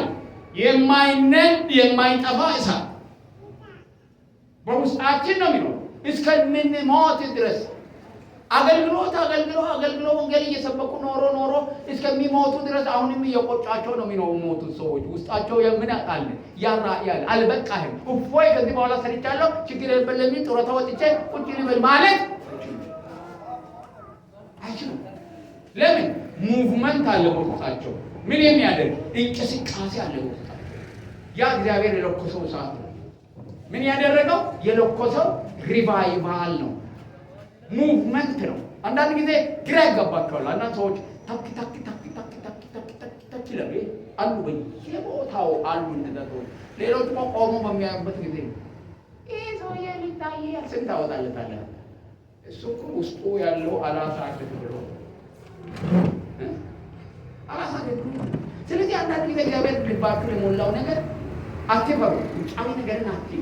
Speaker 2: የማይነድ የማይጠፋ እሳት በውስጣችን ነው የሚኖረው እስከምንሞት ድረስ። አገልግሎ ወንጌል እየሰበኩ ኖሮ እስከሚሞቱ ድረስ አሁንም እየቆጫቸው ነው የሚሞቱት ሰዎች። ውስጣቸው የምን አለ ያራ ያለ አልበቃህም፣ እፎይ ከዚህ በኋላ ሰርቻለሁ፣ ችግር የለብኝ፣ ጡረታ ወጥቼ ቁጭ ልበል ማለት አይችሉም። ለምን? ሙቭመንት አለ በውስጣቸው። ምን የሚያደርግ እንቅስቃሴ አለ በውስጣቸው። ያ እግዚአብሔር የለኮሰው እሳት ነው። ምን ያደረገው? የለኮሰው ሪቫይቫል ነው። ሙቭመንት ነው። አንዳንድ ጊዜ ግራ ያጋባቸዋል። አንዳንድ ሰዎች ታክ ይላሉ አሉ፣ በየቦታው አሉ እንደዛው። ሌሎች ቆሞ በሚያዩበት ጊዜ ይሄ ሰውዬ ሊታይ ስንት ታወጣለታለህ? እሱ እኮ ውስጡ ያለው አላሳደግ ብሎ አላሳደግ ብሎ። ስለዚህ አንዳንድ ጊዜ እግዚአብሔር ልባችሁ የሞላው ነገር አትበሩ። ውጫዊ ነገርን አትይ።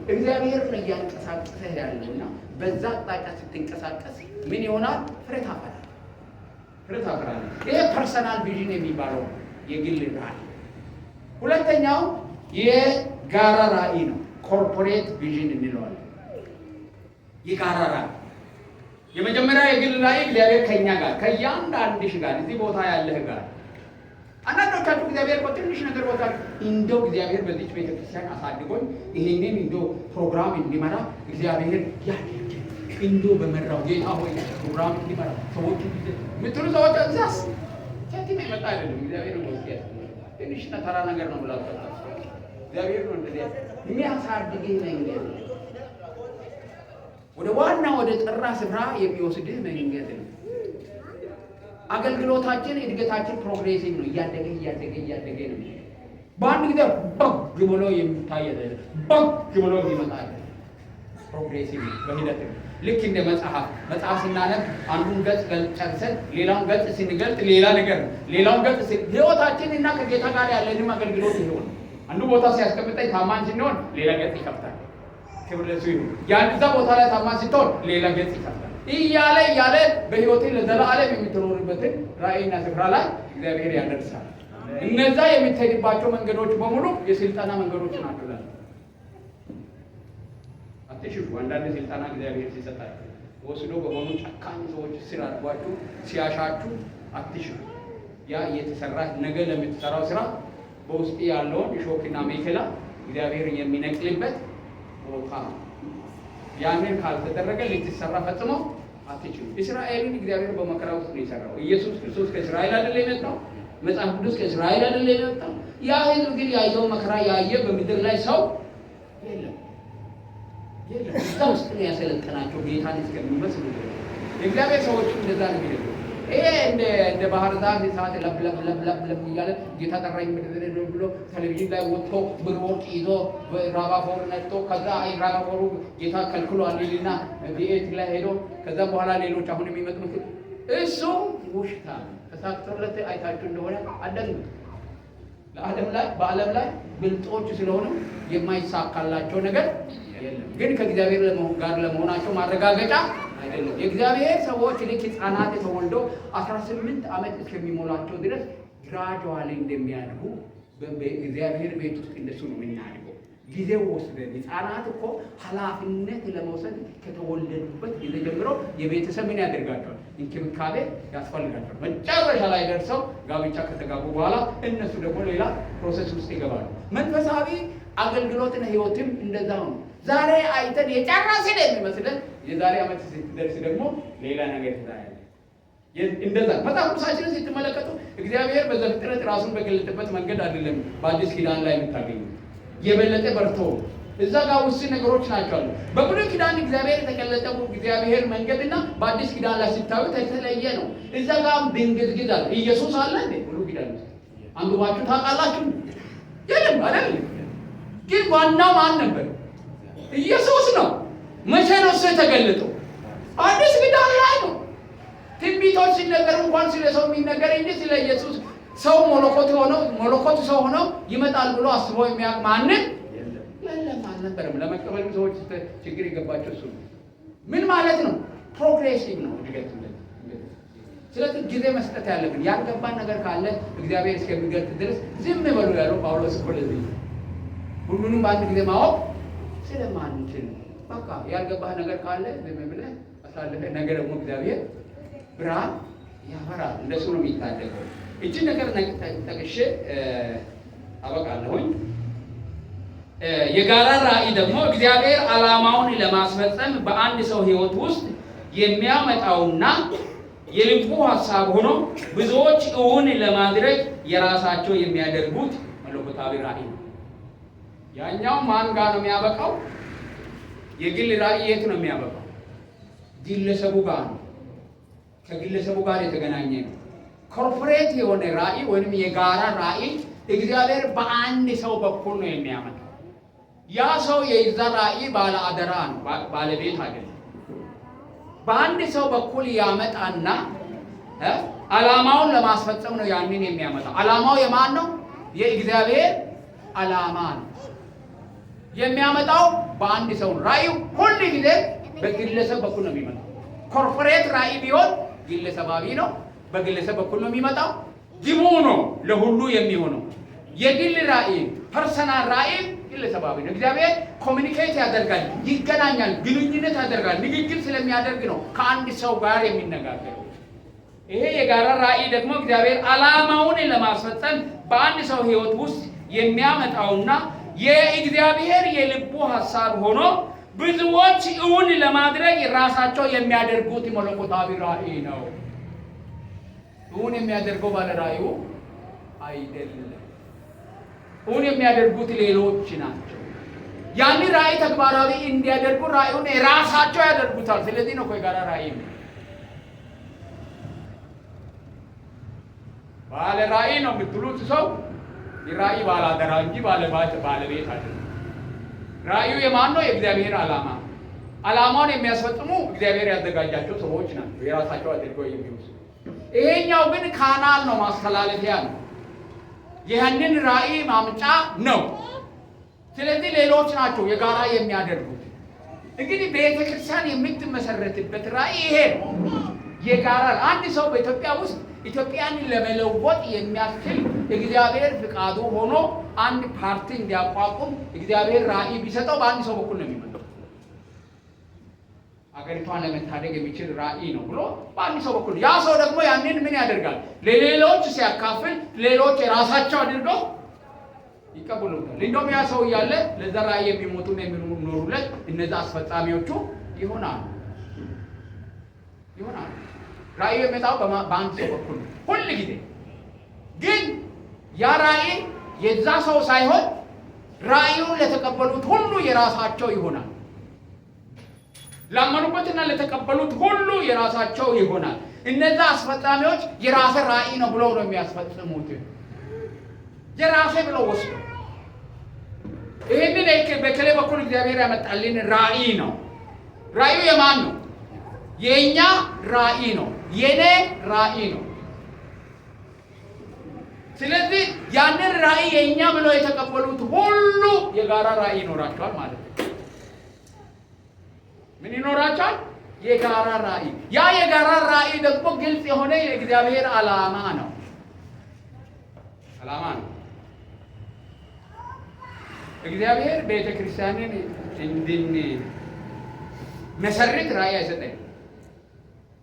Speaker 2: እግዚአብሔር ነው እያንቀሳቀሰ ያለውና በዛ አቅጣጫ ስትንቀሳቀስ ምን ይሆናል? ፍሬ ታፈራለህ። ይሄ ፐርሰናል ቪዥን የሚባለው የግል ራእይ። ሁለተኛው የጋራ ራእይ ነው። ኮርፖሬት ቪዥን እንለዋለን። የጋራ ራእይ የመጀመሪያ የግል ራእይ እግዚአብሔር ከኛ ጋር ከእያንዳንድሽ ጋር እዚህ ቦታ ያለህ ጋር አንዳንዶቻችሁ እግዚአብሔር እኮ ትንሽ ነገር ቦታ እንደው እግዚአብሔር በዚች ቤተክርስቲያን አሳድጎኝ ይሄንን እንደው ፕሮግራም እንዲመራ እግዚአብሔር ያድርግ እንደው በመራው ጌታ ሆይ ፕሮግራም እንዲመራ ሰዎች ምትሉ ሰዎች እዛስ ከቲም የመጣ አይደለም። እግዚአብሔር ነው ወስያስ ትንሽ ተራ ነገር ነው ብላችሁ እግዚአብሔር ነው እንደዚህ የሚያሳድግህ መንገድ ወደ ዋና ወደ ጠራ ስፍራ የሚወስድህ መንገድ ነው። አገልግሎታችን እድገታችን ፕሮግሬሲቭ ነው። እያደገ ነው። በአንድ ጊዜ በግ ብሎ የሚታይ አይደለም። በግ ብሎ የሚመጣ አይደለም። ፕሮግሬሲቭ በሂደት ልክ እንደ መጽሐፍ ስናነብ አንዱን ገጽ ጨርሰን ሌላውን ገጽ ስንገልጥ ሌላ ነገር ነው። ሌላውን ገጽ ህይወታችን እና ከጌታ ጋር ያለንም አገልግሎት ይሆን አንዱ ቦታ ሲያስቀምጠኝ ታማኝ ስንሆን ሌላ ገጽ ይከፍታል። ክብር ለእሱ ይሁን። ያን እዛ ቦታ ላይ ታማኝ ስትሆን ሌላ ገጽ ይከፍታል። እያለ በህይወቴ ለዘላለም የምትኖርበትን ራእይና ስፍራ ላይ እግዚአብሔር ያደርሳል። እነዛ የምትሄድባቸው መንገዶች በሙሉ የስልጠና መንገዶች ናቸው። አትሽፉ። አንዳንድ ስልጠና እግዚአብሔር ሲሰጣችሁ ወስዶ በሆኑ ጨካኝ ሰዎች ስር አድርጓችሁ ሲያሻችሁ አትሽፉ። ያ እየተሰራ ነገ ለምትሰራው ስራ በውስጥ ያለውን እሾክና ሜከላ እግዚአብሔር የሚነቅልበት ቦታ ነው። ያንን ካልተደረገ ልትሰራ ፈጽሞ አትችሉም። እስራኤልን እግዚአብሔር በመከራ ውስጥ ነው የሰራው። ኢየሱስ ክርስቶስ ከእስራኤል አይደል የመጣው? መጽሐፍ ቅዱስ ከእስራኤል አይደል የመጣው? ያ ህዝብ ግን ያየው መከራ ያየ በምድር ላይ ሰው የለም። እዛ ውስጥ ነው ያሰለጠናቸው ጌታን እስከሚመስሉ እግዚአብሔር ሰዎች እንደዛ ነው የሚለው። ይሄ እንደ ባህር ዛፍ እሳት ለብ እያለ ጌታ ጠራኝ ብሎ ቴሌቪዥን ላይ ወጥቶ ብርወርቅ ይዞ ራባፎር ነጥቶ ከዛ ራባፎሩ ጌታ ከልክሏል ይልና ቢኤት ላይ ሄዶ ከዛ በኋላ ሌሎች አሁን የሚመጡት እሱ ውሽታ ተሳክቶለት አይታችሁ እንደሆነ አደንጉ። በዓለም ላይ ብልጦች ስለሆነ የማይሳካላቸው ነገር
Speaker 1: ግን ከእግዚአብሔር ጋር ለመሆናቸው ማረጋገጫ አይደለም። የእግዚአብሔር ሰዎች ልክ ሕፃናት ተወልደው 18 ዓመት እስከሚሞላቸው ድረስ ግራጁዋሊ እንደሚያድጉ በእግዚአብሔር ቤት ውስጥ እንደሱ ነው የምናድገው። ጊዜው ወስደን ሕፃናት እኮ ኃላፊነት ለመውሰድ ከተወለዱበት ጊዜ ጀምሮ የቤተሰብ ምን ያደርጋቸዋል? እንክብካቤ ያስፈልጋቸዋል። መጨረሻ ላይ ደርሰው ጋብቻ ከተጋቡ በኋላ እነሱ ደግሞ ሌላ ፕሮሰስ ውስጥ ይገባሉ። መንፈሳዊ አገልግሎትና ሕይወትም እንደዛ ነው። ዛሬ አይተን የጨረስን የሚመስለን የዛሬ ዓመት ስትደርስ ደግሞ ሌላ ነገር ታያለህ። እንደዛ መጽሐፍ ቅዱሳችንን ስትመለከቱ እግዚአብሔር በዘፍጥረት ራሱን በገለጠበት መንገድ አይደለም በአዲስ ኪዳን ላይ የምታገኙት። የበለጠ በርቶ እዛ ጋር ውስን ነገሮች ናቸው አሉ። በብሉይ ኪዳን እግዚአብሔር የተገለጠው እግዚአብሔር መንገድና በአዲስ ኪዳን ላይ ሲታዩት የተለየ ነው። እዛ ጋር ድንግዝግዝ አለ። ኢየሱስ አለ እንዴ ብሉይ ኪዳን ውስጥ አንብባችሁ ታውቃላችሁ? የለም አይደል? ግን ዋናው ማን ነበር? ኢየሱስ ነው። መቼ ነው እሱ የተገለጠው? አዲስ ኪዳን ላይ ነው። ትንቢቶች ሲነገሩ እንኳን ስለ ሰው የሚነገር እንጂ ስለ ኢየሱስ ሰው መለኮት ሰው ሆነው ይመጣል ብሎ አስቦ የሚያውቅ ማንም የለም አልነበረም። ለመቀበል ሰዎች ችግር የገባቸው እሱ ነው። ምን ማለት ነው? ፕሮግሬሲቭ ነው እድገት። ስለዚህ ጊዜ መስጠት ያለብን ያልገባን ነገር ካለ እግዚአብሔር እስከሚገልጥ ድረስ ዝም በሉ ያለው ጳውሎስ እኮ ለዚህ ሁሉንም በአንድ ጊዜ ማወቅ ስለማንችል በቃ ያልገባህ ነገር ካለ ዝም ብለህ አሳልፈህ ነገ ደግሞ እግዚአብሔር ብርሃን ያበራል። እንደሱ ነው የሚታደገው። እቺን ነገር ጠቅሼ አበቃለሁኝ። የጋራ ራዕይ ደግሞ እግዚአብሔር ዓላማውን ለማስፈጸም በአንድ ሰው ሕይወት ውስጥ የሚያመጣውና የልቡ ሀሳብ ሆኖ ብዙዎች እውን ለማድረግ የራሳቸው የሚያደርጉት መለኮታዊ ራዕይ ነው። ያኛው ማን ጋር ነው የሚያበቃው? የግል ራዕይ የት ነው የሚያበቃው? ግለሰቡ ጋር ነው። ከግለሰቡ ጋር የተገናኘ ነው። ኮርፖሬት የሆነ ራዕይ ወይም የጋራ ራዕይ እግዚአብሔር በአንድ ሰው በኩል ነው የሚያመጣው። ያ ሰው የዛ ራዕይ ባለ አደራ ነው፣ ባለቤት አይደለም። በአንድ ሰው በኩል ያመጣና ዓላማውን ለማስፈጸም ነው ያንን የሚያመጣው። ዓላማው የማን ነው? የእግዚአብሔር ዓላማ ነው። የሚያመጣው በአንድ ሰው ነው። ራዕዩ ሁል ጊዜ በግለሰብ በኩል ነው የሚመጣው። ኮርፖሬት ራዕይ ቢሆን ግለሰባዊ ነው፣ በግለሰብ በኩል ነው የሚመጣው። ግቡ ነው ለሁሉ የሚሆነው። የግል ራዕይ ፐርሰናል ራዕይ ግለሰባዊ ነው። እግዚአብሔር ኮሚኒኬት ያደርጋል፣ ይገናኛል፣ ግንኙነት ያደርጋል። ንግግር ስለሚያደርግ ነው ከአንድ ሰው ጋር የሚነጋገረው። ይሄ የጋራ ራዕይ ደግሞ እግዚአብሔር ዓላማውን ለማስፈጸም በአንድ ሰው ሕይወት ውስጥ የሚያመጣውና የእግዚአብሔር የልቡ ሐሳብ ሆኖ ብዙዎች እውን ለማድረግ ራሳቸው የሚያደርጉት መለኮታዊ ራዕይ ነው። እውን የሚያደርገው ባለ ራዕዩ አይደለም። እውን የሚያደርጉት ሌሎች ናቸው። ያን ራዕይ ተግባራዊ እንዲያደርጉ ራዕዩን ራሳቸው ያደርጉታል። ስለዚህ ነው የጋራ ራዕይ ነው። ባለ ራዕይ ነው የምትሉት ሰው የራዕይ ባላደራ እንጂ ባለቤት አይደለም። ራዕዩ የማን ነው? የእግዚአብሔር ዓላማ። ዓላማውን የሚያስፈጽሙ እግዚአብሔር ያዘጋጃቸው ሰዎች ናቸው፣ የራሳቸው አድርገው የሚወስዱ። ይሄኛው ግን ካናል ነው፣ ማስተላለፊያ ነው፣ ይህንን ራዕይ ማምጫ ነው። ስለዚህ ሌሎች ናቸው የጋራ የሚያደርጉት። እንግዲህ ቤተክርስቲያን የምትመሰረትበት ራዕይ ይሄ ነው፣ የጋራ። አንድ ሰው በኢትዮጵያ ውስጥ ኢትዮጵያን ለመለወጥ የሚያስችል እግዚአብሔር ፍቃዱ ሆኖ አንድ ፓርቲ እንዲያቋቁም እግዚአብሔር ራዕይ ቢሰጠው በአንድ ሰው በኩል ነው የሚመጣው። አገሪቷን ለመታደግ የሚችል ራዕይ ነው ብሎ በአንድ ሰው በኩል፣ ያ ሰው ደግሞ ያንን ምን ያደርጋል? ለሌሎች ሲያካፍል ሌሎች የራሳቸው አድርገው ይቀበሉታል። እንደውም ያ ሰው እያለ ለዛ ራዕይ የሚሞቱና የሚኖሩለት እነዛ አስፈጻሚዎቹ ይሆናሉ። ራዕይ የሚመጣው በአንድ ሰው በኩል ነው ሁል ጊዜ። ግን ያ ራዕይ የዛ ሰው ሳይሆን ራዕዩን ለተቀበሉት ሁሉ የራሳቸው ይሆናል። ላመኑበትና ለተቀበሉት ሁሉ የራሳቸው ይሆናል። እነዛ አስፈጻሚዎች የራሴ ራዕይ ነው ብለው ነው የሚያስፈጽሙት። የራሴ ብለው ወስዶ ይህንን በከሌ በኩል እግዚአብሔር ያመጣልን ራዕይ ነው። ራዕዩ የማን ነው? የኛ ራዕይ ነው፣ የኔ ራዕይ ነው። ስለዚህ ያንን ራዕይ የኛ ብለው የተቀበሉት ሁሉ የጋራ ራዕይ ይኖራቸዋል ማለት ነው።
Speaker 2: ምን ይኖራቸዋል? የጋራ ራእይ። ያ የጋራ ራእይ ደግሞ ግልጽ የሆነ የእግዚአብሔር ዓላማ ነው። እግዚአብሔር ቤተ ክርስቲያንን እንድንመሰርት ራእይ አይሰጠኝ።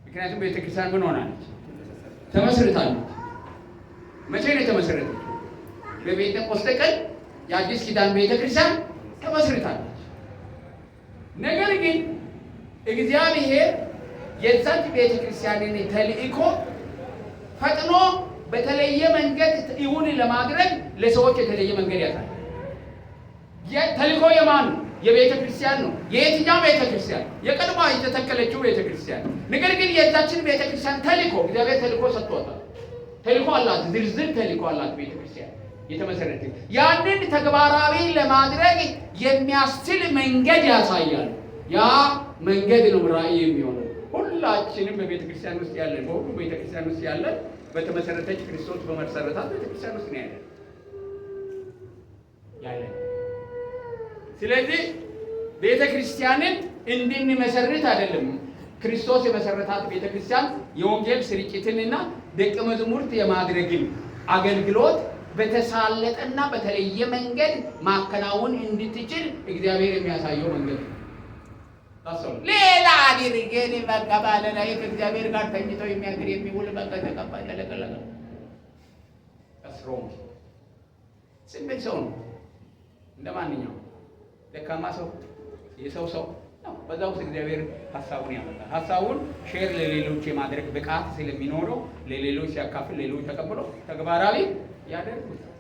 Speaker 2: ምክንያቱም ቤተ ክርስቲያን ምን ሆናለች? ተመስርታለች። መቼ ነው የተመሰረተች? በጴንጤቆስጤ ቀን የአዲስ ኪዳን ቤተ ክርስቲያን ተመስርታለች። ነገር ግን እግዚአብሔር የዛች ቤተ ክርስቲያንን ተልእኮ ፈጥኖ በተለየ መንገድ ይሁን ለማድረግ ለሰዎች የተለየ መንገድ ያሳያል። ተልእኮ የማን ነው? የቤተ ክርስቲያን ነው። የየትኛው ቤተ ክርስቲያን? የቀድሞ የተተከለችው ቤተ ክርስቲያን። ነገር ግን የዛችን ቤተ ክርስቲያን ተልእኮ እግዚአብሔር ተልእኮ ሰጥቷታል። ተልእኮ አላት፣ ዝርዝር ተልእኮ አላት ቤተ ክርስቲያን የተመሰረተ። ያንን ተግባራዊ ለማድረግ የሚያስችል መንገድ ያሳያል። ያ መንገድ ነው ራእይ የሚሆነው። ሁላችንም በቤተ ክርስቲያን ውስጥ ያለን፣ በሁሉ ቤተ ክርስቲያን ውስጥ ያለን በተመሰረተች ክርስቶስ በመሰረታት ቤተ ክርስቲያን ውስጥ ነው ያለን። ስለዚህ ቤተ ክርስቲያንን እንድንመሰርት አይደለም። ክርስቶስ የመሰረታት ቤተ ክርስቲያን የወንጌል ስርጭትንና ደቀ መዝሙርት የማድረግን አገልግሎት በተሳለጠና በተለየ መንገድ ማከናወን እንድትችል እግዚአብሔር የሚያሳየው መንገድ ነው። ሌላ አድርገን በቃ ባለ ላይ ከእግዚአብሔር ጋር ተኝተው የሚያድር የሚውል በቃ ተቀባይ ተለቀለቀ አስሮም ስሜት ሰው ነው። እንደማንኛውም ደካማ ሰው የሰው ሰው ነው። በዛ ውስጥ እግዚአብሔር ሐሳቡን ያመጣል። ሐሳቡን ሼር ለሌሎች የማድረግ ብቃት ስለሚኖረው ለሌሎች ሲያካፍል ሌሎች ተቀብለው ተግባራዊ ያደርጉታል።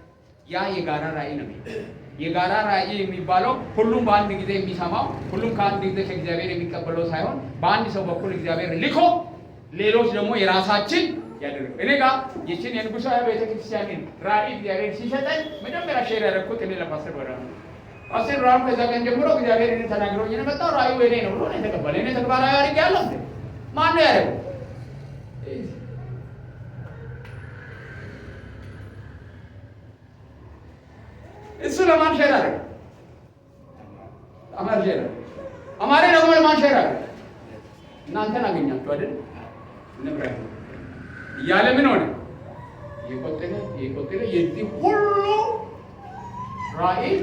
Speaker 2: ያ የጋራ ራእይ ነው። የጋራ ራእይ የሚባለው ሁሉም በአንድ ጊዜ የሚሰማው፣ ሁሉም ከአንድ ጊዜ ከእግዚአብሔር የሚቀበለው ሳይሆን በአንድ ሰው በኩል እግዚአብሔር ልኮ ሌሎች ደግሞ የራሳችን ያደርጉ። እኔ ጋር ይችን የንጉሳዊ ቤተክርስቲያንን ራእይ እግዚአብሔር ሲሰጠኝ መጀመሪያ ሼር ያደረኩት እኔ ለፓስተር ወራ ነው። ፓስተር ወራ ከዛ ቀን ጀምሮ እግዚአብሔር እኔ ተናግሮኝ ነው የመጣው። ራእዩ እኔ ነው ብሎ ነው የተቀበለ። እኔ ተግባራዊ አድርጌያለሁ። ማን ነው ያደረገው? እሱ ለማን ሼር አደረገ? አማር ሼር አማሬ ደግሞ ለማን ሼር አደረገ? እናንተን አገኛችሁ አይደል? ንብረት እያለ ምን ሆነ? የቆጠረ የዚህ ሁሉ ራእይ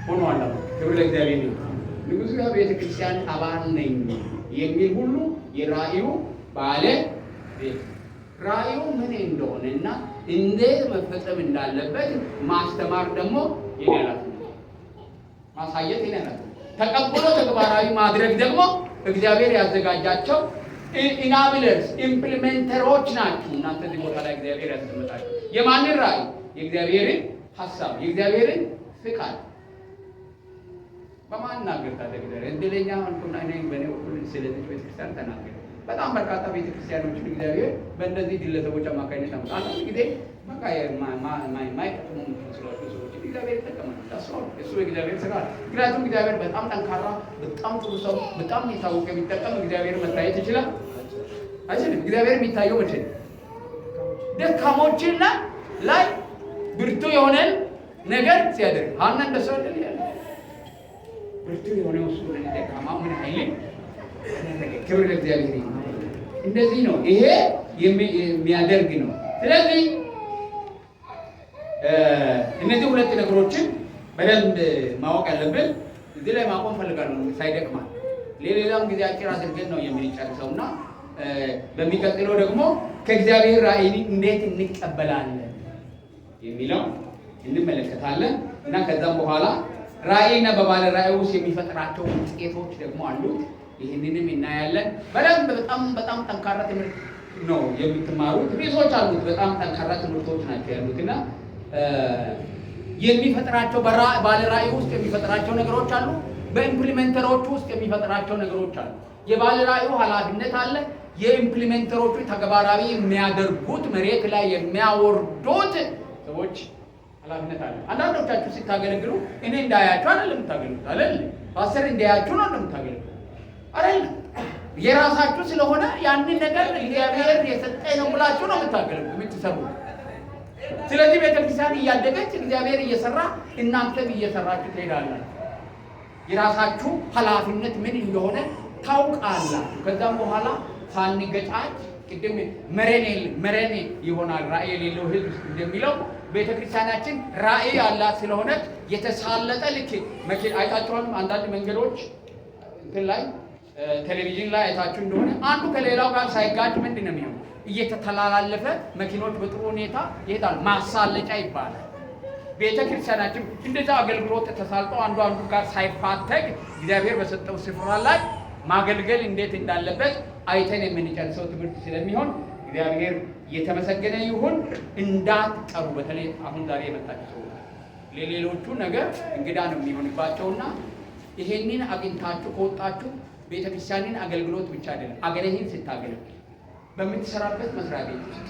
Speaker 2: ሆኗል። ክብር ለእግዚአብሔር ይሁን። ንጉሡ ቤተ ክርስቲያን አባል ነኝ የሚል ሁሉ የራእዩ ባለቤት፣ ራእዩ ምን እንደሆነና እንዴት መፈጸም እንዳለበት ማስተማር ደግሞ ይላል። ማሳየት ይላል። ተቀብሎ ተግባራዊ ማድረግ ደግሞ እግዚአብሔር ያዘጋጃቸው ኢናብለርስ ኢምፕሊሜንተሮች ናችሁ። እናንተ እዚህ ቦታ ላይ እግዚአብሔር ያስቀምጣችሁ የማንን ራእይ? የእግዚአብሔርን ሐሳብ፣ የእግዚአብሔርን ፍቃድ በማናገር ታደግደረ እንደለኛ አንተና እኔ በኔ ሁሉ ስለዚህ ቤተክርስቲያን ተናገረ። በጣም በርካታ ቤተክርስቲያኖችን እግዚአብሔር በእንደዚህ ግለሰቦች አማካኝነት አመጣ። አንዳንድ ጊዜ በቃ ማይቀጥሙ ሰዎች እግዚአብሔር ይጠቀማል። እሱ የእግዚአብሔር ስራ ነው። ምክንያቱም እግዚአብሔር በጣም ጠንካራ፣ በጣም ጥሩ ሰው፣ በጣም የታወቀ ቢጠቀም እግዚአብሔር መታየት ይችላል አይችልም? እግዚአብሔር የሚታየው መቼ ነው? ደካሞችና ላይ ብርቱ የሆነን ነገር ሲያደርግ ሀና እንደሱ አይደል ያለ ብርቱ የሆነው እሱ ደካማው ምን ኃይል ክብር ለእግዚአብሔር ይሁን። እንደዚህ ነው ይሄ የሚያደርግ ነው። ስለዚህ እነዚህ ሁለት ነገሮችን በደንብ ማወቅ ያለብን። እዚህ ላይ ማቆም ፈልጋለሁ ሳይደክማል። ሌላም ጊዜ አጭር አድርገን ነው የምንጨርሰውና በሚቀጥለው ደግሞ ከእግዚአብሔር ራእይ እንዴት እንቀበላለን የሚለው እንመለከታለን እና ከዛም በኋላ ራእይና በባለ ራእይ ውስጥ የሚፈጥራቸው ውጤቶች ደግሞ አሉት። ይህንንም እናያለን። በደንብ በጣም ጠንካራ ትምህርት ነው የምትማሩት። ሪሶች አሉት። በጣም ጠንካራ ትምህርቶች ናቸው ያሉትና የሚፈጥራቸው ባለ ራእይ ውስጥ የሚፈጥራቸው ነገሮች አሉ። በኢምፕሊሜንተሮች ውስጥ የሚፈጥራቸው ነገሮች አሉ። የባለ ራእዩ ኃላፊነት አለ። የኢምፕሊሜንተሮቹ ተግባራዊ የሚያደርጉት መሬት ላይ የሚያወርዱት ሰዎች ኃላፊነት አለ። አንዳንዶቻችሁ ሲታገለግሉ እኔ እንዳያችሁ አይደለም የምታገለግሉት አይደል? ፓስተር እንዳያችሁ ነው እንደምታገለግሉት አይደል? የራሳችሁ ስለሆነ ያንን ነገር እግዚአብሔር የሰጠኝ ነው ብላችሁ ነው የምታገለግሉት የምትሰሩት። ስለዚህ ቤተክርስቲያን እያደገች እግዚአብሔር እየሰራ እናንተም እየሰራችሁ ትሄዳላችሁ። የራሳችሁ ኃላፊነት ምን እንደሆነ ታውቃላችሁ። ከዛም በኋላ ሳንገጫጭ ቅድም መረኔ ይሆናል ራእይ የሌለው ህዝብ እንደሚለው ቤተክርስቲያናችን ራእይ ያላት ስለሆነ የተሳለጠ ልክ መኪና አይታችኋል። አንዳንድ መንገዶች እንትን ላይ ቴሌቪዥን ላይ አይታችሁ እንደሆነ አንዱ ከሌላው ጋር ሳይጋጭ ምንድን ነው የሚሆነው? እየተተላለፈ መኪኖች በጥሩ ሁኔታ ይሄዳል። ማሳለጫ ይባላል። ቤተክርስቲያናችን እንደዛ አገልግሎት ተሳልጠው አንዱ ጋር ሳይፋተግ እግዚአብሔር በሰጠው ስፍራ ላይ ማገልገል እንዴት እንዳለበት አይተን የምንጨርሰው ትምህርት ስለሚሆን እግዚአብሔር የተመሰገነ ይሁን። እንዳትቀሩ። በተለይ አሁን ዛሬ የመጣችሁ ሰዎች ለሌሎቹ ነገር እንግዳ ነው የሚሆንባቸውና ይሄንን አግኝታችሁ ከወጣችሁ ቤተክርስቲያንን አገልግሎት ብቻ አይደለም፣ አገርህን ስታገለግል በምትሰራበት መስሪያ ቤት ውስጥ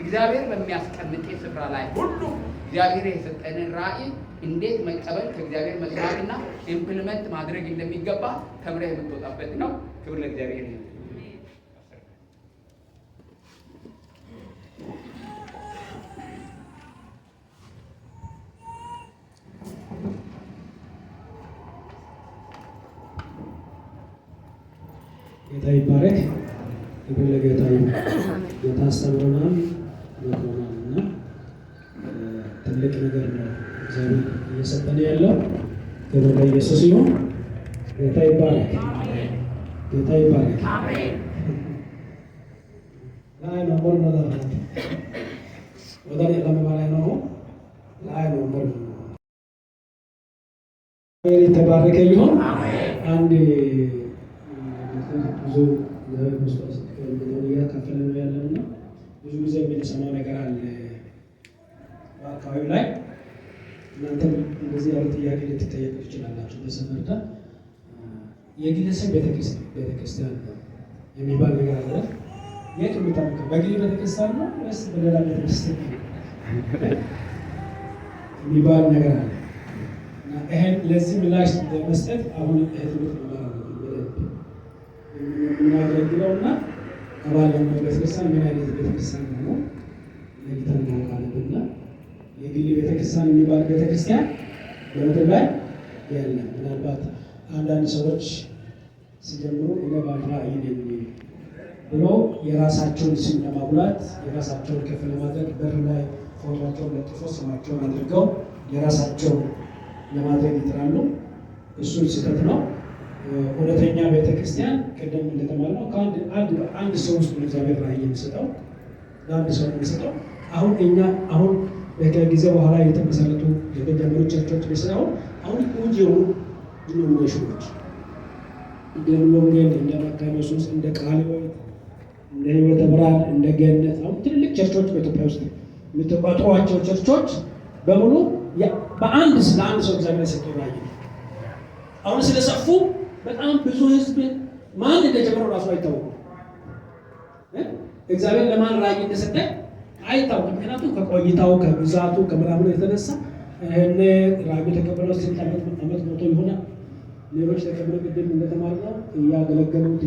Speaker 2: እግዚአብሔር በሚያስቀምጥ ስፍራ ላይ ሁሉ እግዚአብሔር የሰጠንን ራእይ እንዴት መቀበል ከእግዚአብሔር መስማትና ኢምፕሊመንት ማድረግ እንደሚገባ ተምረህ የምትወጣበት ነው። ክብር ለእግዚአብሔር ይሁን።
Speaker 3: ጌታ ይባረክ። ክብር ለጌታ ይሁን። ጌታ አስተምሮናል፣ መክሮናል እና ትልቅ ነገር ነው እግዚአብሔር እየሰጠን ያለው። ክብር ለኢየሱስ ይሁን። ጌታ ይባረክ። ጌታ ይባረክ። ላይ ነው ሞር ነው ወዳኔ ለማባላ ነው ላይ ነው ሞር የተባረከ ይሁን። አንድ ብዙ እያካፈለ ነው ያለው እና ብዙ ጊዜ የምንሰማው ነገር አለ በአካባቢው ላይ። እናንተም እንደዚህ ያሉ ጥያቄ ልትጠየቁ ትችላላችሁ። በሰመርታ የግለሰብ ቤተክርስቲያን የሚባል ነገር አለ። የት የሚታወቀው በግል ቤተክርስቲያን ነው ወይስ በሌላ ቤተክርስቲያን የሚባል ነገር አለ። ይሄን ለዚህ ምላሽ ለመስጠት አሁን እህትነት የምናገለግለው እና ከባለሙ ቤተክርስቲያን ምን አይነት ቤተክርስቲያን ነው ለይተን እናውቃለንና የግል ቤተክርስቲያን የሚባል ቤተክርስቲያን በምድር ላይ የለም። ምናልባት አንዳንድ ሰዎች ሲጀምሩ እኔ ባለ ራእይ ነኝ ብለው የራሳቸውን ስም ለማጉላት የራሳቸውን ከፍ ለማድረግ በር ላይ ፎቶቸውን ለጥፎ ስማቸውን አድርገው የራሳቸው ለማድረግ ይጥራሉ። እሱ ስህተት ነው። እውነተኛ ቤተክርስቲያን ቅድም እንደተማርነው አንድ ሰው ውስጥ እግዚአብሔር ራእይ የሚሰጠው ለአንድ ሰው የሚሰጠው። አሁን ከጊዜ በኋላ የተመሰረቱ የተጀመሩ ቸርቾች ሊሰራው አሁን ቁንጅ የሆኑ ዲኖሚኔሽኖች እንደ ወንጌል፣ እንደ መካነ ኢየሱስ፣ እንደ ቃለ ሕይወት፣ እንደ ሕይወተ ብርሃን፣ እንደ ገነት አሁን ትልልቅ ቸርቾች በኢትዮጵያ ውስጥ የምትቆጥሯቸው ቸርቾች በሙሉ ለአንድ ሰው እግዚአብሔር የሰጠው ራእይ ነው። አሁን ስለሰፉ በጣም ብዙ ህዝብ ማን እንደጀመረው ራሱ አይታወቅም። እግዚአብሔር ለማን ራእይ እንደሰጠ አይታወቅም። ምክንያቱም ከቆይታው ከብዛቱ ከምናምኑ የተነሳ እኔ ራእይ ተቀበለው ስንት ዓመት ሞቶ ይሆናል። ሌሎች ተቀበለው ቅድም እንደተማርነው እያገለገሉት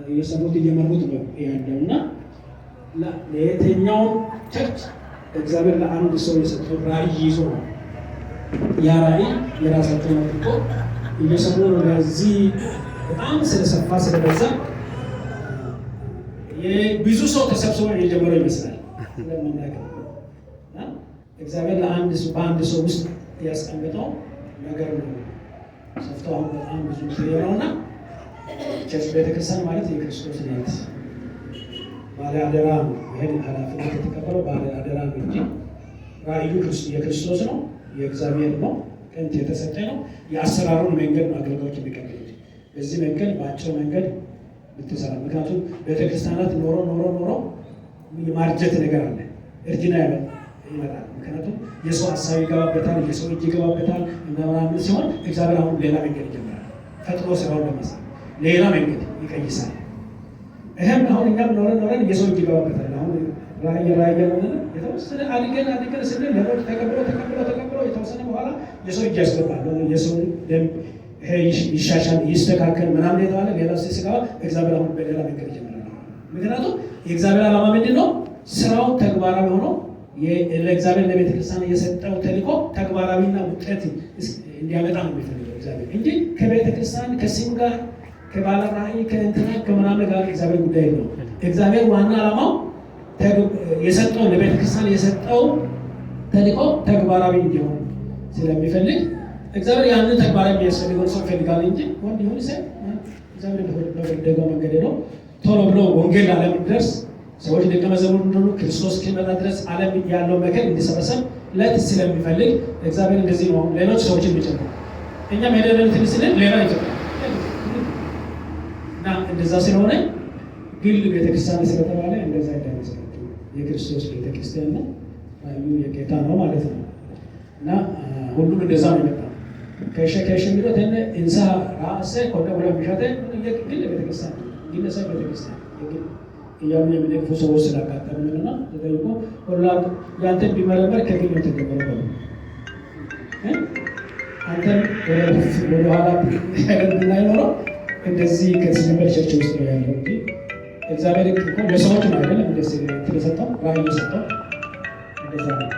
Speaker 3: እየሰሩት እየመሩት ነው ያለው እና ለየትኛው ቸርች እግዚአብሔር ለአንድ ሰው የሰጠው ራእይ ይዞ ነው ያ ራእይ የራሳቸውን አድርጎ እየሰሩ ነው። ለዚህ በጣም ስለሰፋ ስለበዛ ብዙ ሰው ተሰብስቦ የጀመረው ይመስላል። እግዚአብሔር በአንድ ሰው ውስጥ ያስቀምጠው ነገር ነው። ሰፍተው አሁን በጣም ብዙ የሆነውና ቸርች ቤተክርስቲያን ማለት የክርስቶስ ናት። ባለ አደራ ነው። ይህን ኃላፊነት የተቀበለው ባለ አደራ ነው እንጂ ራእዩ የክርስቶስ ነው፣ የእግዚአብሔር ነው፣ ከንት የተሰጠ ነው። የአሰራሩን መንገድ ነው አገልጋዮች የሚቀበሉት። በዚህ መንገድ በአጭር መንገድ ብትሰራ። ምክንያቱም ቤተክርስቲያናት ኖሮ የማርጀት ነገር አለ፣ እርጅና ይመጣል። ምክንያቱም የሰው ሀሳብ ይገባበታል፣ የሰው እጅ ይገባበታል እና ምናምን ሲሆን እግዚአብሔር አሁን ሌላ መንገድ ይጀምራል። ፈጥሮ ስራውን ለመስራት ሌላ መንገድ ይቀይሳል። ይህም አሁን እኛም ኖረን የሰው እጅ ይገባበታል። አሁን ራእየ የተወሰነ አድገን ስንል ሌሎች ተቀብለው የተወሰነ በኋላ የሰው እጅ ያስገባል። የሰው ደም ይሻሻል፣ ይስተካከል ምናምን የተባለ ሌላ ሲስገባ እግዚአብሔር አሁን በሌላ መንገድ ይጀምራል። ምክንያቱም የእግዚአብሔር ዓላማ ምንድን ነው? ስራው ተግባራዊ ሆኖ ለእግዚአብሔር ለቤተ ክርስቲያን የሰጠው ተልእኮ ተግባራዊና ውጤት እንዲያመጣ ነው የሚፈልገው እግዚአብሔር እንጂ ከቤተ ክርስቲያን ከስም ጋር ከባለ ራእይ ከእንትና ከምናምን ጋር እግዚአብሔር ጉዳይ ነው። እግዚአብሔር ዋና ዓላማው የሰጠው ለቤተ ክርስቲያን የሰጠው ተልእኮ ተግባራዊ እንዲሆን ስለሚፈልግ እግዚአብሔር ያንን ተግባራዊ የሚያስፈልገውን ሰው ይፈልጋል እንጂ ወንድ ይሁን ሰው እግዚአብሔር በወደደው መንገድ ነው ቶሎ ብሎ ወንጌል ዓለም ድረስ ሰዎች ደቀ መዛሙርት እንደሆኑ ክርስቶስ እስኪመጣ ድረስ ዓለም ያለው መከር እንዲሰበሰብ ለት ስለሚፈልግ እግዚአብሔር እንደዚህ ነው። ሌሎች ሰዎችን የሚጨምር እኛም ሄደን ትንስልን ሌላ ይጨምራል እና እንደዛ ስለሆነ ግል ቤተክርስቲያን ስለተባለ እንደዛ እንዳይመስላችሁ የክርስቶስ ቤተክርስቲያን ነው፣ ራእዩ የጌታ ነው ማለት ነው። እና ሁሉም እንደዛ ነው የመጣው ከሸከሽ የሚለው ተነ እንሳ ራሴ ኮደ ወለ ቢሻተ ግል ቤተክርስቲያን ግለሰብ ቤተክርስቲያን እያሉ የሚደግፉ ሰዎች ስላጋጠሙንና ተጠይቆ ሁላም ያንተን ቢመረመር ከግል ነው ተገበረው አንተን ወደ ኋላ ብናይኖረው እንደዚህ ከስምበር ቸርች ውስጥ ነው ያለው እንጂ እግዚአብሔር እኮ ለሰዎች ነው አይደለም እንደዚህ ተሰጣው ራእይ ተሰጣው እንደዛ ነው።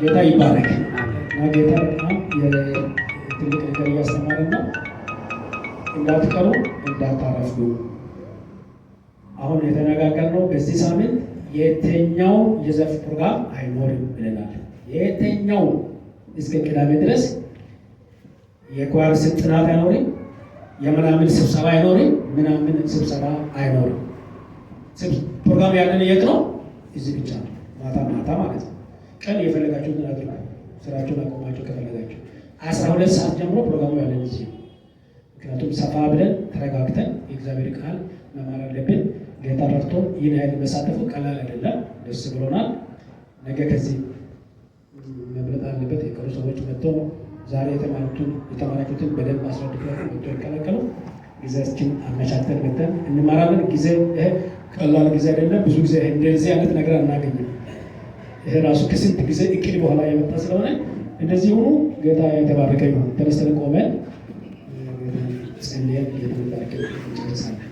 Speaker 3: ጌታ ይባረክ እና ጌታ በጣም የትልቅ ነገር እያስተማረን ነው። እንዳትቀሩ እንዳታረፍዱ። አሁን የተነጋገርነው በዚህ ሳምንት የተኛው የዘርፍ ፕሮግራም አይኖርም ብለናል። የተኛው እስከ ቅዳሜ ድረስ የኳር ጥናት አይኖርም፣ የምናምን ስብሰባ አይኖርም፣ ምናምን ስብሰባ አይኖርም። ፕሮግራም ያለን የት ነው? እዚህ ብቻ ነው። ማታ ማታ ማለት ነው። ቀን የፈለጋችሁትን አድርጉ። ስራችሁን አቆማችሁ ከፈለጋችሁ 12 ሰዓት ጀምሮ ፕሮግራሙ ያለን እዚህ ነው። ምክንያቱም ሰፋ ብለን ተረጋግተን የእግዚአብሔር ቃል መማር አለብን። ጌታ ረድቶ ይህን ያህል መሳተፉ ቀላል አይደለም። ደስ ብሎናል። ነገ ከዚህ መብለጥ አለበት። የቀሩ ሰዎች መጥተው ዛሬ የተማራችሁትን በደንብ አስረድተው መጥተው ይቀላቀሉ። ጊዜያችን አመቻችተን መጥተን እንማራለን። ጊዜ ይሄ ቀላል ጊዜ አይደለም። ብዙ ጊዜ እንደዚህ አይነት ነገር አናገኝም። ይሄ ራሱ ከስንት ጊዜ እቅድ በኋላ የመጣ ስለሆነ እንደዚህ ሆኖ ጌታ የተባረከ ይሁን። ተነስተን ቆመን ጸልየን የትምህርት እንጨርሳለን።